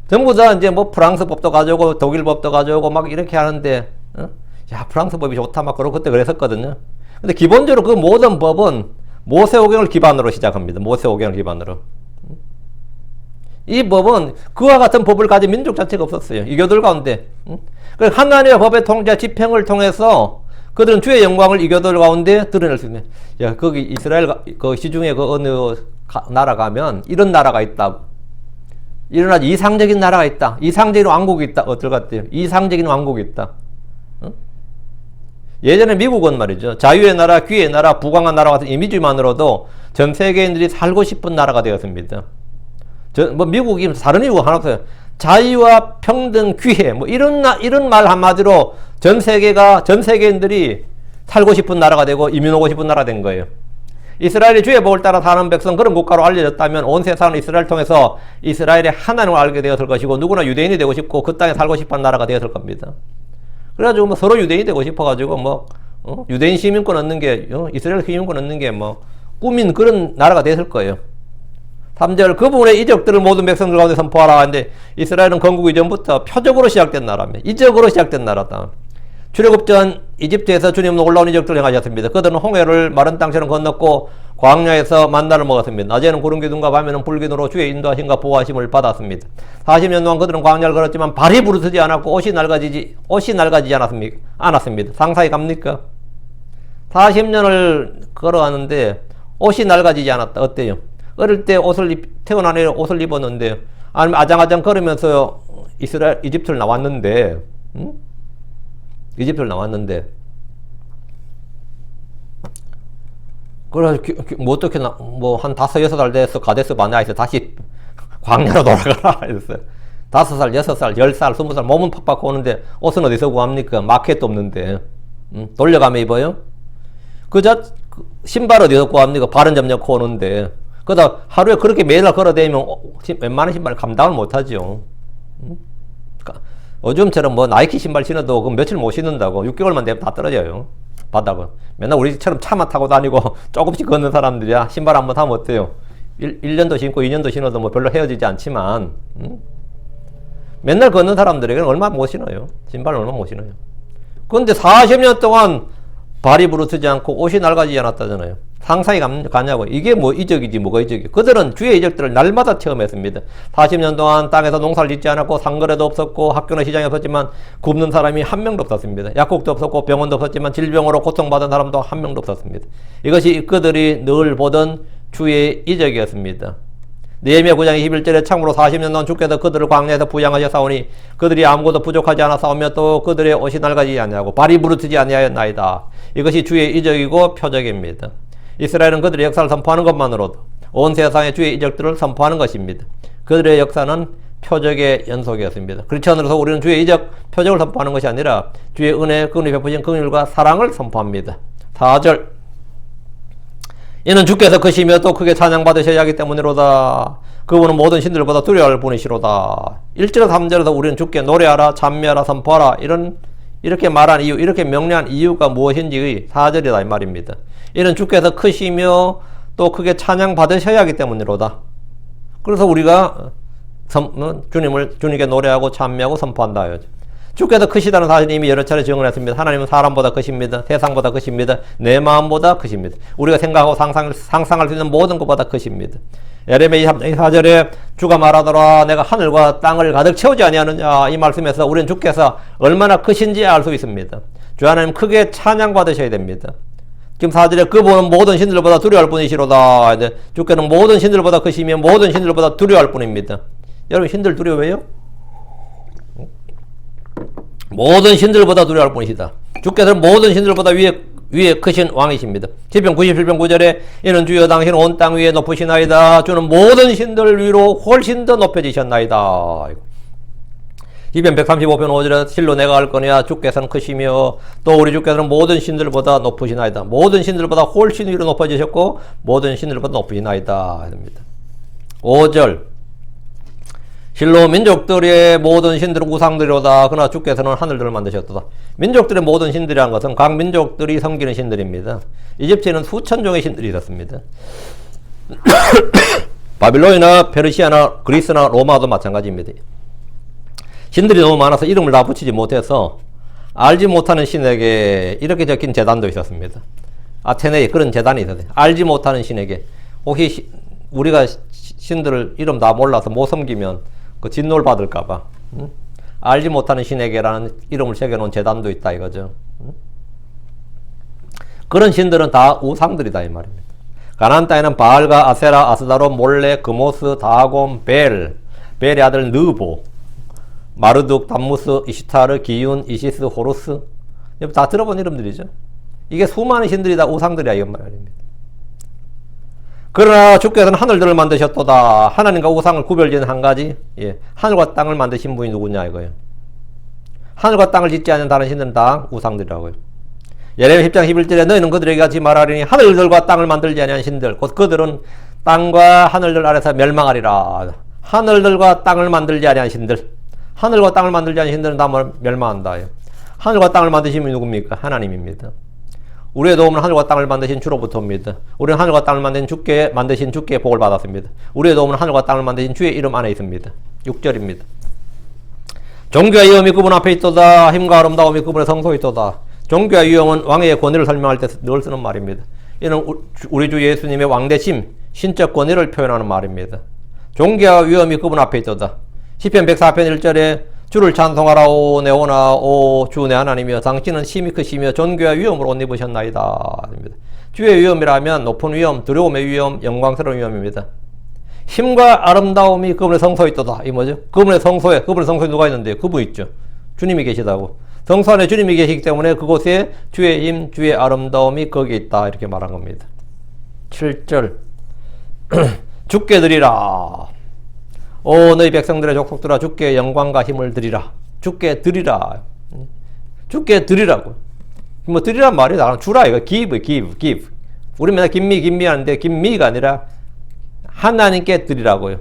전부 다 이제 뭐 프랑스 법도 가져오고 독일 법도 가져오고 막 이렇게 하는데, 야, 프랑스 법이 좋다 막 그러고 그때 그랬었거든요. 근데 기본적으로 그 모든 법은 모세오경을 기반으로 시작합니다. 모세오경을 기반으로. 이 법은 그와 같은 법을 가진 민족 자체가 없었어요. 이교들 가운데. 그래서 하나님의 법의 통제, 집행을 통해서 그들은 주의 영광을 이교들 가운데 드러낼 수 있네. 야, 거기 이스라엘 그 시중에 그 어느 나라 가면 이런 나라가 있다고. 이런 아주 이상적인 나라가 있다. 이상적인 왕국이 있다. 어떨 것 같아요? 이상적인 왕국이 있다. 예전에 미국은 말이죠. 자유의 나라, 귀의 나라, 부강한 나라 같은 이미지만으로도 전 세계인들이 살고 싶은 나라가 되었습니다. 뭐 미국이 다른 이유가 하나 없어요. 자유와 평등, 귀해, 뭐 이런 말 한마디로 전 세계인들이 살고 싶은 나라가 되고 이민 오고 싶은 나라가 된 거예요. 이스라엘이 주의 법을 따라 사는 백성, 그런 국가로 알려졌다면 온 세상은 이스라엘을 통해서 이스라엘의 하나님을 알게 되었을 것이고, 누구나 유대인이 되고 싶고 그 땅에 살고 싶은 나라가 되었을 겁니다. 그래가지고 뭐 서로 유대인이 되고 싶어가지고 뭐 유대인 시민권 얻는 게 이스라엘 시민권 얻는 게 뭐 꿈인 그런 나라가 됐을 거예요. 3절, 그분의 이적들을 모든 백성들 가운데 선포하라 하는데, 이스라엘은 건국 이전부터 표적으로 시작된 나라입니다. 이적으로 시작된 나라다. 출애굽 전 이집트에서 주님은 놀라운 이적들을 행하셨습니다. 그들은 홍해를 마른 땅처럼 건넜고 광야에서 만나를 먹었습니다. 낮에는 구름 기둥과 밤에는 불기둥으로 주의 인도하심과 보호하심을 받았습니다. 40년 동안 그들은 광야를 걸었지만 발이 부르트지 않았고 옷이 낡아지지 않았습니다. 상상이 갑니까? 40년을 걸어가는데 옷이 낡아지지 않았다. 어때요? 어릴 때 태어난 애 옷을 입었는데, 아니면 아장아장 걸으면서 이집트를 나왔는데, 이집트를 나왔는데, 그래서 뭐 어떻게 뭐 한 5, 6살 돼서 가데스 바네아에서 다시 광야로 돌아가라 했어요. 5살, 6살, 10살, 20살 몸은 팍팍 오는데 옷은 어디서 구합니까? 마켓도 없는데. 돌려가며 입어요? 신발 어디서 구합니까? 발은 점점 오는데. 그러다 하루에 그렇게 매일 걸어다니면 웬만한 신발 감당을 못하죠. 요즘처럼 뭐 나이키 신발 신어도 그 며칠 못 신는다고 6개월만 되면 다 떨어져요. 바닥은. 맨날 우리처럼 차만 타고 다니고 조금씩 걷는 사람들이야 신발 한번 사면 어때요? 1년도 신고 2년도 신어도 뭐 별로 헤어지지 않지만, 맨날 걷는 사람들에게는 얼마 못 신어요. 신발을 얼마 못 신어요. 그런데 40년 동안 발이 부르트지 않고 옷이 낡아지지 않았다잖아요. 상상이 가냐고. 이게 뭐 이적이지 뭐가 이적이. 그들은 주의 이적들을 날마다 체험했습니다. 40년 동안 땅에서 농사를 짓지 않았고 상거래도 없었고 학교나 시장이 없었지만 굶는 사람이 한 명도 없었습니다. 약국도 없었고 병원도 없었지만 질병으로 고통받은 사람도 한 명도 없었습니다. 이것이 그들이 늘 보던 주의 이적이었습니다. 느헤미야 9장 21절에 참으로 40년 동안 주께서 그들을 광야에서 부양하셨사오니 그들이 아무것도 부족하지 않았사오며 또 그들의 옷이 낡아지지 아니하고 발이 부르트지 아니하였나이다. 이것이 주의 이적이고 표적입니다. 이스라엘은 그들의 역사를 선포하는 것만으로도 온 세상의 주의 이적들을 선포하는 것입니다. 그들의 역사는 표적의 연속이었습니다. 크리스천으로서 우리는 주의 이적, 표적을 선포하는 것이 아니라 주의 은혜, 그분이 베푸신 긍휼과 사랑을 선포합니다. 4절, 이는 주께서 크시며 또 크게 찬양받으셔야 하기 때문이로다. 그분은 모든 신들보다 두려워할 분이시로다. 1절에서 3절에서 우리는 주께 노래하라, 찬미하라, 선포하라, 이렇게 말한 이유, 이렇게 명령한 이유가 무엇인지 4절이다 이 말입니다. 이는 주께서 크시며 또 크게 찬양받으셔야 하기 때문이로다. 그래서 우리가 주님께 노래하고 찬미하고 선포한다. 주께서 크시다는 사실을 이미 여러 차례 증언을 했습니다. 하나님은 사람보다 크십니다. 세상보다 크십니다. 내 마음보다 크십니다. 우리가 생각하고 상상할 수 있는 모든 것보다 크십니다. 예레미야 24절에 주가 말하더라 내가 하늘과 땅을 가득 채우지 아니하느냐, 이 말씀에서 우리는 주께서 얼마나 크신지 알 수 있습니다. 주 하나님 크게 찬양받으셔야 됩니다. 지금 4절에 그분은 모든 신들보다 두려워할 분이시로다. 주께는 모든 신들보다 크시며 모든 신들보다 두려워할 분입니다. 여러분 신들 두려워해요? 모든 신들보다 두려워할 분이시다. 주께서는 모든 신들보다 위에 크신 왕이십니다. 시편 97편 9절에 이는 주여 당신 온 땅 위에 높으시나이다. 주는 모든 신들 위로 훨씬 더 높여지셨나이다. 시편 135편 5절에 실로 내가 할 거냐 주께서는 크시며 또 우리 주께서는 모든 신들보다 높으시나이다. 모든 신들보다 훨씬 위로 높아지셨고 모든 신들보다 높으시나이다. 5절 실로 민족들의 모든 신들은 우상들이로다. 그러나 주께서는 하늘들을 만드셨도다. 민족들의 모든 신들이라는 것은 각 민족들이 섬기는 신들입니다. 이집트에는 수천 종의 신들이 있었습니다. 바빌론이나 페르시아나 그리스나 로마도 마찬가지입니다. 신들이 너무 많아서 이름을 다 붙이지 못해서 알지 못하는 신에게 이렇게 적힌 제단도 있었습니다. 아테네에 그런 제단이 있었어요. 알지 못하는 신에게 혹시 우리가 신들을 이름 다 몰라서 못 섬기면 그 진노를 받을까봐 알지 못하는 신에게라는 이름을 새겨놓은 제단도 있다 이거죠. 그런 신들은 다 우상들이다 이 말입니다. 가나안 땅에는 바알과 아세라, 아스다롯, 몰레, 그모스, 다곰, 벨의 아들 느보, 마르둑, 담무스, 이시타르, 기윤, 이시스, 호루스 다 들어본 이름들이죠. 이게 수많은 신들이 다 우상들이야 이 말입니다. 그러나 주께서는 하늘들을 만드셨도다. 하나님과 우상을 구별짓는 한 가지, 하늘과 땅을 만드신 분이 누구냐 이거예요. 하늘과 땅을 짓지 않는 다른 신들은 다 우상들이라고요. 예레미야 10장 11절에 너희는 그들에게 하지 말하리니 하늘들과 땅을 만들지 아니한 신들 곧 그들은 땅과 하늘들 아래서 멸망하리라. 하늘들과 땅을 만들지 아니한 신들, 하늘과 땅을 만들지 않은 신들은 다 멸망한다. 하늘과 땅을 만드신 분이 누굽니까? 하나님입니다. 우리의 도움은 하늘과 땅을 만드신 주로부터입니다. 우리는 하늘과 땅을 만드신 주께 복을 받았습니다. 우리의 도움은 하늘과 땅을 만드신 주의 이름 안에 있습니다. 6절입니다. 존귀와 위엄이 그분 앞에 있도다. 힘과 아름다움이 그분의 성소에 있도다. 존귀와 위엄은 왕의 권위를 설명할 때 늘 쓰는 말입니다. 이는 우리 주 예수님의 왕대심, 신적 권위를 표현하는 말입니다. 존귀와 위엄이 그분 앞에 있도다. 시편 104편 1절에 주를 찬송하라 오 내 오나 오 주 내 하나님이여 당신은 심히 크시며 존귀와 위엄으로 옷 입으셨나이다. 주의 위엄이라면 높은 위엄, 두려움의 위엄, 영광스러운 위엄입니다. 힘과 아름다움이 그분의 성소에 있도다. 이 뭐죠? 그분의 성소에 누가 있는데요? 그분 있죠. 주님이 계시다고. 성소 안에 주님이 계시기 때문에 그곳에 주의 힘, 주의 아름다움이 거기에 있다. 이렇게 말한 겁니다. 7절 주께 드리라. 오 너희 백성들의 족속들아 주께 영광과 힘을 드리라. 주께 드리라. 주께 드리라고. 뭐 드리란 말이 나랑 주라 이거. give. 우리 맨날 김미 하는데 김미가 아니라 하나님께 드리라고요.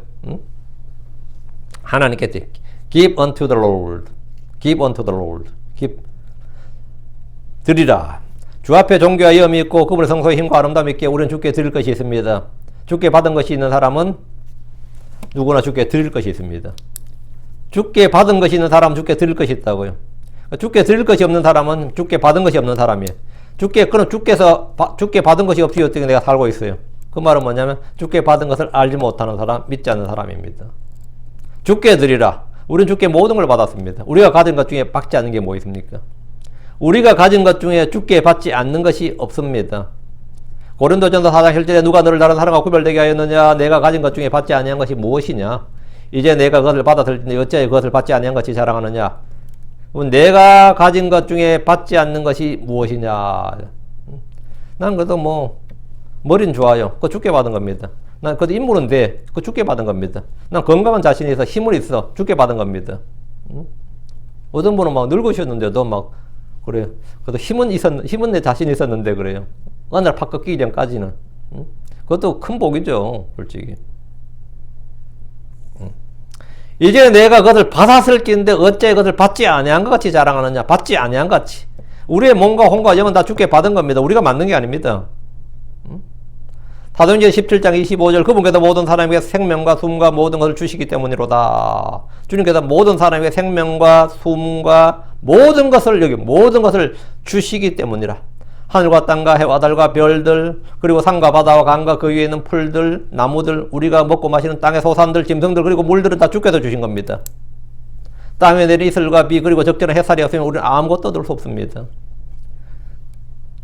하나님께 드리. give unto the Lord. give unto the Lord. give. 드리라. 주 앞에 존귀와 위엄이 있고 그분의 성소에 힘과 아름다움이 있기에 우리는 주께 드릴 것이 있습니다. 주께 받은 것이 있는 사람은 누구나 주께 드릴 것이 있습니다. 주께 받은 것이 있는 사람은 주께 드릴 것이 있다고요. 주께 드릴 것이 없는 사람은 주께 받은 것이 없는 사람이에요. 그럼 주께 받은 것이 없이 어떻게 내가 살고 있어요? 그 말은 뭐냐면 주께 받은 것을 알지 못하는 사람, 믿지 않는 사람입니다. 주께 드리라. 우리는 주께 모든 걸 받았습니다. 우리가 가진 것 중에 받지 않는 게 뭐 있습니까? 우리가 가진 것 중에 주께 받지 않는 것이 없습니다. 고린도전서 4장 7절에 누가 너를 다른 사람과 구별되게 하였느냐? 내가 가진 것 중에 받지 아니한 것이 무엇이냐? 이제 내가 그것을 받았을 때 어째 그것을 받지 아니한 것이 자랑하느냐? 내가 가진 것 중에 받지 않는 것이 무엇이냐? 난 그래도 뭐 머리는 좋아요. 그거 주께 받은 겁니다. 난 그래도 인물은 돼. 그거 주께 받은 겁니다. 난 건강한 자신이 있어. 힘은 있어. 주께 받은 겁니다. 어떤 분은 막 늙으셨는데도 막 그래요. 그래도 힘은 내 자신이 있었는데 그래요. 어느 날 팍 꺾이기 전까지는. 그것도 큰 복이죠, 솔직히. 이제 내가 그것을 받았을 낀데 어째 그것을 받지 아니한 것 같이 자랑하느냐? 받지 아니한 것 같이. 우리의 몸과 혼과 영은 다 주께 받은 겁니다. 우리가 만든 게 아닙니다. 사도행전 17장 25절 그분께서 모든 사람에게 생명과 숨과 모든 것을 주시기 때문이로다. 주님께서 모든 사람에게 생명과 숨과 모든 것을 주시기 때문이라. 하늘과 땅과 해와 달과 별들 그리고 산과 바다와 강과 그 위에 있는 풀들 나무들 우리가 먹고 마시는 땅의 소산들 짐승들 그리고 물들은 다 주께서 주신 겁니다. 땅에 내린 이슬과 비 그리고 적절한 햇살이 없으면 우리는 아무것도 얻을 수 없습니다.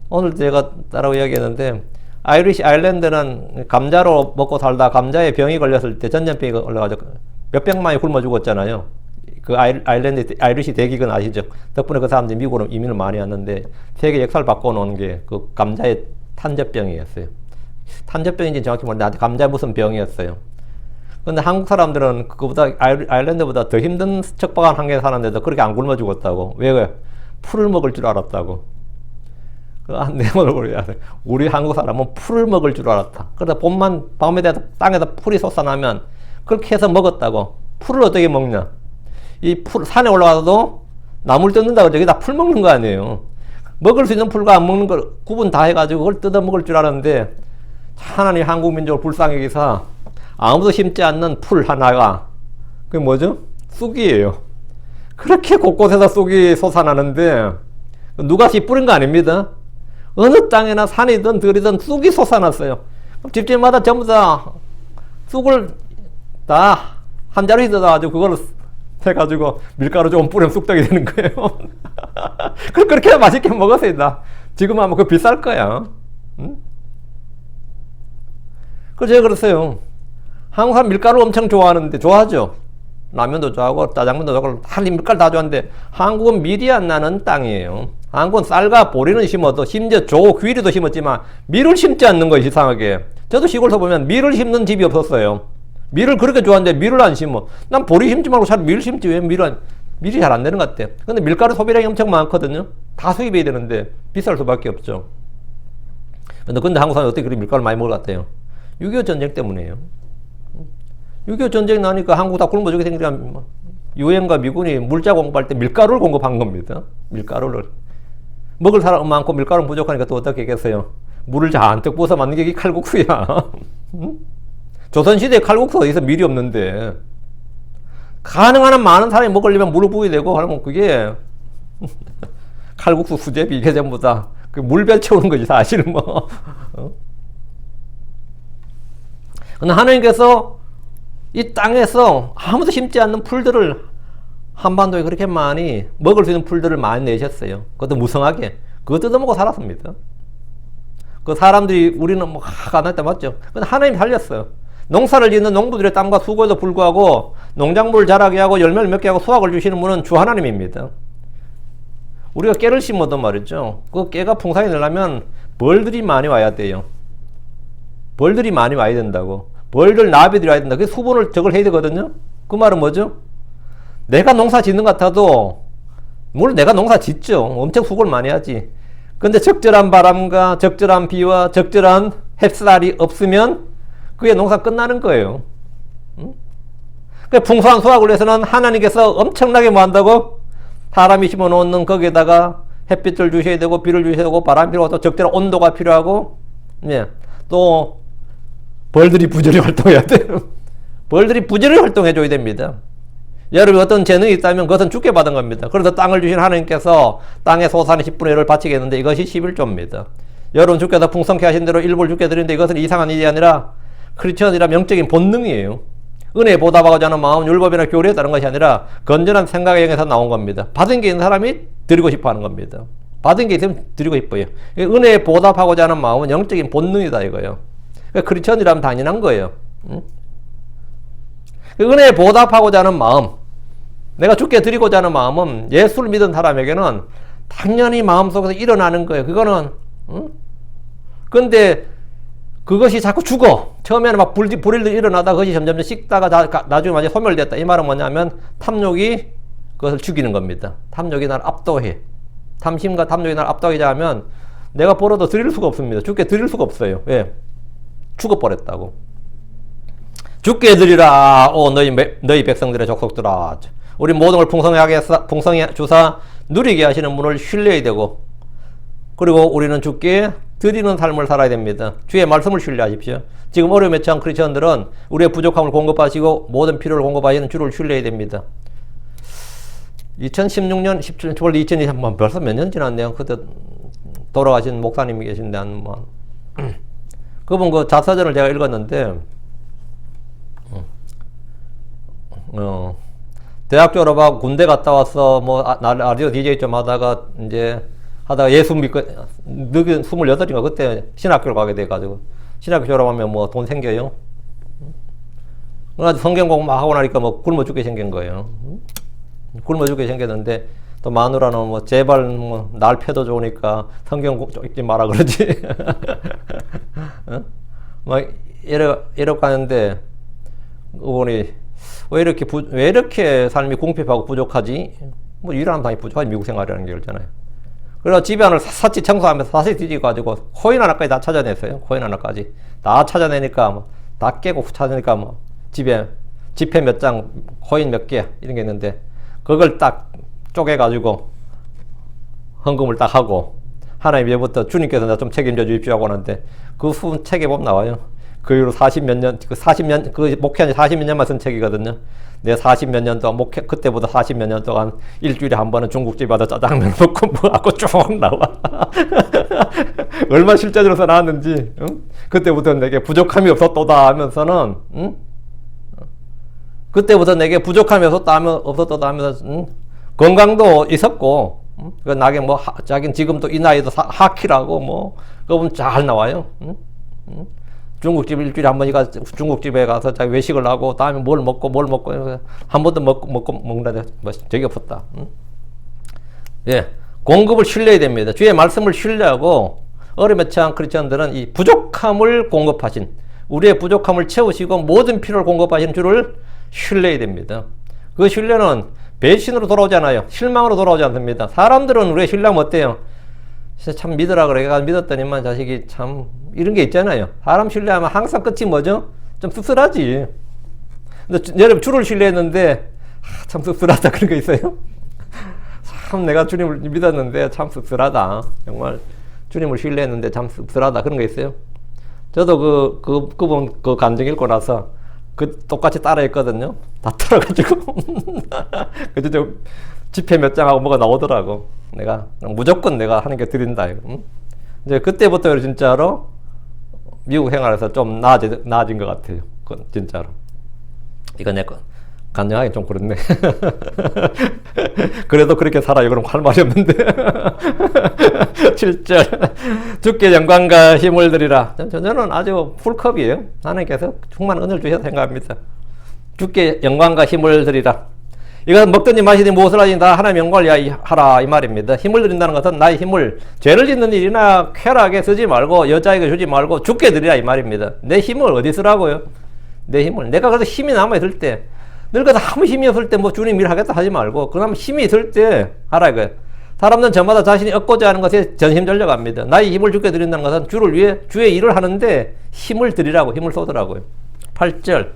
오늘 제가 따라고 이야기했는데 아이리시 아일랜드는 감자로 먹고 살다 감자에 병이 걸렸을 때 전염병이 걸려가지고 몇백만이 굶어 죽었잖아요. 그 아일랜드 아이리시 대기근 아시죠? 덕분에 그 사람들이 미국으로 이민을 많이 왔는데 세계 역사를 바꿔놓은 게 그 감자의 탄저병이었어요. 탄저병인지 정확히 모르는데 감자 무슨 병이었어요. 근데 한국 사람들은 그거보다 아일랜드보다 더 힘든 척박한 환경에 사는데도 그렇게 안 굶어 죽었다고. 왜? 풀을 먹을 줄 알았다고. 우리 한국 사람은 풀을 먹을 줄 알았다. 그러다 밤에 땅에다 풀이 솟아나면 그렇게 해서 먹었다고. 풀을 어떻게 먹냐? 이 풀, 산에 올라가도 나물 뜯는다고 저기다 풀 먹는 거 아니에요. 먹을 수 있는 풀과 안 먹는 걸 구분 다 해가지고 그걸 뜯어 먹을 줄 알았는데, 하나님 한국 민족을 불쌍히 여기사 아무도 심지 않는 풀 하나가, 그게 뭐죠? 쑥이에요. 그렇게 곳곳에서 쑥이 솟아나는데, 누가 씨 뿌린 거 아닙니다. 어느 땅에나 산이든 들이든 쑥이 솟아났어요. 집집마다 전부 다 쑥을 다 한 자루 있어가지고 그걸 해가지고 밀가루 조금 뿌리면 쑥떡이 되는 거예요. 그렇게 맛있게 먹었어요. 다. 지금 아마 그거 비쌀 거야. 응? 그래서 제가 그랬어요. 한국 사람 밀가루 엄청 좋아하는데, 좋아하죠? 라면도 좋아하고 짜장면도 좋아하고 밀가루 다 좋아하는데, 한국은 밀이 안 나는 땅이에요. 한국은 쌀과 보리는 심어도, 심지어 조, 귀리도 심었지만 밀을 심지 않는 거예요. 이상하게. 저도 시골에서 보면 밀을 심는 집이 없었어요. 밀을 그렇게 좋아하는데 밀을 안 심어. 난 보리 심지 말고 차라리 밀 심지 왜 밀이 잘 안 되는 것 같아. 근데 밀가루 소비량이 엄청 많거든요. 다 수입해야 되는데 비쌀 수밖에 없죠. 근데 한국 사람이 어떻게 그렇게 밀가루 많이 먹을 것 같아요? 6.25 전쟁 때문이에요. 6.25 전쟁 나니까 한국 다 굶어 죽게 생기니까 유엔과 미군이 물자 공급할 때 밀가루를 공급한 겁니다. 밀가루를. 먹을 사람 많고 밀가루 부족하니까 또 어떻게 했겠어요? 물을 잔뜩 부어서 만든 게 칼국수야. 응? 조선시대에 칼국수 어디서 밀이 없는데, 가능한 한 많은 사람이 먹으려면 물을 부어야 되고 하면 그게 칼국수, 수제비 이게 전부 다 그 물배 채우는 거지 사실은 뭐. 근데 하나님께서 이 땅에서 아무도 심지 않는 풀들을 한반도에 그렇게 많이 먹을 수 있는 풀들을 많이 내셨어요. 그것도 무성하게. 그거 뜯어먹고 살았습니다. 그 사람들이 우리는 뭐 가난했다 맞죠? 근데 하나님이 살렸어요. 농사를 짓는 농부들의 땀과 수고에도 불구하고 농작물을 자라게 하고 열매를 맺게 하고 수확을 주시는 분은 주 하나님입니다. 우리가 깨를 심어도 말이죠. 그 깨가 풍성히 되려면 벌들이 많이 와야 돼요. 벌들이 많이 와야 된다고. 벌들, 나비들이 와야 된다. 그 수분을 저걸 해야 되거든요. 그 말은 뭐죠? 내가 농사 짓는 것 같아도, 물론 내가 농사 짓죠. 엄청 수고를 많이 하지. 근데 적절한 바람과 적절한 비와 적절한 햇살이 없으면 그게 농사 끝나는 거예요. 응? 그 풍성한 수확을 위해서는 하나님께서 엄청나게 뭐 한다고? 사람이 심어놓는 거기에다가 햇빛을 주셔야 되고, 비를 주셔야 되고, 바람이 필요하고, 또 적절한 온도가 필요하고, 예. 또, 벌들이 부지런히 활동해야 돼요. 벌들이 부지런히 활동해줘야 됩니다. 여러분이 어떤 재능이 있다면 그것은 주께 받은 겁니다. 그래서 땅을 주신 하나님께서 땅의 소산의 10분의 1을 바치겠는데 이것이 11조입니다. 여러분 주께서 풍성케 하신 대로 일부를 주께 드리는데 이것은 이상한 일이 아니라 크리스천이라 영적인 본능이에요. 은혜에 보답하고자 하는 마음, 율법이나 교리에 따른 것이 아니라 건전한 생각의 영에서 나온 겁니다. 받은 게 있는 사람이 드리고 싶어 하는 겁니다. 받은 게 있으면 드리고 싶어요. 은혜에 보답하고자 하는 마음은 영적인 본능이다 이거예요. 크리스천이라면 당연한 거예요. 응? 은혜에 보답하고자 하는 마음, 내가 주께 드리고자 하는 마음은 예수를 믿은 사람에게는 당연히 마음속에서 일어나는 거예요. 그거는 근데 그것이 자꾸 죽어. 처음에는 막 불일도 일어나다 그것이 점점 식다가 나중에 완전히 소멸됐다. 이 말은 뭐냐면 탐욕이 그것을 죽이는 겁니다. 탐욕이 날 압도해. 탐심과 탐욕이 날 압도하자 하면 내가 벌어도 드릴 수가 없습니다. 주께 드릴 수가 없어요. 왜? 죽어버렸다고. 주께 드리라. 오 너희 백성들의 족속들아. 우리 모든 걸 풍성히 주사 누리게 하시는 분을 신뢰해야 되고, 그리고 우리는 주께 드리는 삶을 살아야 됩니다. 주의 말씀을 신뢰하십시오. 지금 어려움에 처한 크리스천들은 우리의 부족함을 공급하시고 모든 필요를 공급하시는 주를 신뢰해야 됩니다. 2016년 17년 원래 2020년 벌써 몇 년 지났네요. 그때 돌아가신 목사님이 계신데 뭐 그분 그 자서전을 제가 읽었는데 대학 졸업하고 군대 갔다 와서 뭐 라디오 DJ 좀 하다가 이제 하다가 예수 믿고 28인가 그때 신학교를 가게 돼가지고 신학교 졸업하면 뭐 돈 생겨요. 그래가지고 성경 공부 막 하고 나니까 뭐 굶어 죽게 생긴 거예요. 굶어 죽게 생겼는데 또 마누라는 뭐 제발 뭐 날 패도 좋으니까 성경 읽지 마라 그러지. 어? 막 이러 가는데 어머니 왜 이렇게 삶이 궁핍하고 부족하지? 뭐 일하는 당연히 부족하지 미국 생활이라는 게 그렇잖아요. 그래서 집에 안을 샅샅이 청소하면서 사실 뒤지가지고 코인 하나까지 다 찾아냈어요. 코인 하나까지 다 찾아내니까 뭐 다 깨고 찾으니까 뭐 집에 지폐 몇 장, 코인 몇 개 이런 게 있는데 그걸 딱 쪼개가지고 헌금을 딱 하고 하나님 이제부터 주님께서 나 좀 책임져 주십시오 하고 하는데 그 후문 책에 보면 나와요. 그 이후로 40몇 년, 그 목회한 지 40몇 년만 쓴 책이거든요. 내 40몇 년 동안 그때보다 40몇 년 동안 일주일에 한 번은 중국집에 가서 짜장면 먹고 뭐 하고 쭉 나와. 얼마나 실제적으로 나왔는지, 응? 그때부터 내게 부족함이 없었도다 하면서는, 응? 그때부터 내게 부족함이 없었도다 하면서, 응? 건강도 있었고, 응? 그 나게 뭐, 자기는 지금도 이 나이도 하키라고 뭐, 그거 잘 나와요. 응? 응? 중국집 일주일에 한 번이가 중국집에 가서 자기 외식을 하고 다음에 뭘 먹고 한 번도 먹는다 적이 없었다. 응? 예, 공급을 신뢰해야 됩니다. 주의 말씀을 신뢰하고 어려움에 처한 크리스천들은 이 부족함을 공급하신 우리의 부족함을 채우시고 모든 필요를 공급하시는 주를 신뢰해야 됩니다. 그 신뢰는 배신으로 돌아오지 않아요. 실망으로 돌아오지 않습니다. 사람들은 우리의 신뢰하면 어때요? 진짜 참 믿으라 그래. 내가 믿었더니만 자식이 참 이런 게 있잖아요. 사람 신뢰하면 항상 끝이 뭐죠? 좀 씁쓸하지. 근데 여러분 주를 신뢰했는데 참 씁쓸하다 그런 거 있어요? 참 내가 주님을 믿었는데 참 씁쓸하다. 정말 주님을 신뢰했는데 참 씁쓸하다 그런 거 있어요? 저도 그분 그 간증 읽고 나서 똑같이 따라했거든요. 다 틀어가지고 그래서 좀 지폐 몇 장하고 뭐가 나오더라고. 내가 무조건 내가 하나님께 드린다. 응? 이제 그때부터 진짜로 미국 생활에서 좀 나아진 것 같아요. 진짜로. 이거 내 거. 간증하기 좀 그렇네. 그래도 그렇게 살아요. 그럼 할 말이 없는데. 7절. 주께 영광과 힘을 드리라. 저는 아주 풀컵이에요. 하나님께서 충만한 은혜를 주셔서 생각합니다. 주께 영광과 힘을 드리라. 이것은 먹든지 마시든지 무엇을 하든지 다 하나님의 영광을 하라 이 말입니다. 힘을 드린다는 것은 나의 힘을 죄를 짓는 일이나 쾌락에 쓰지 말고 여자에게 주지 말고 주께 드리라 이 말입니다. 내 힘을 어디 쓰라고요? 내 힘을 내가 그래서 힘이 남아있을 때 늙어서 아무 힘이 없을 때 뭐 주님 일 하겠다 하지 말고 그나마 힘이 있을 때 하라 이거예요. 사람들은 저마다 자신이 얻고자 하는 것에 전심전력합니다. 나의 힘을 주께 드린다는 것은 주를 위해 주의 일을 하는데 힘을 드리라고 힘을 쏟으라고요. 8절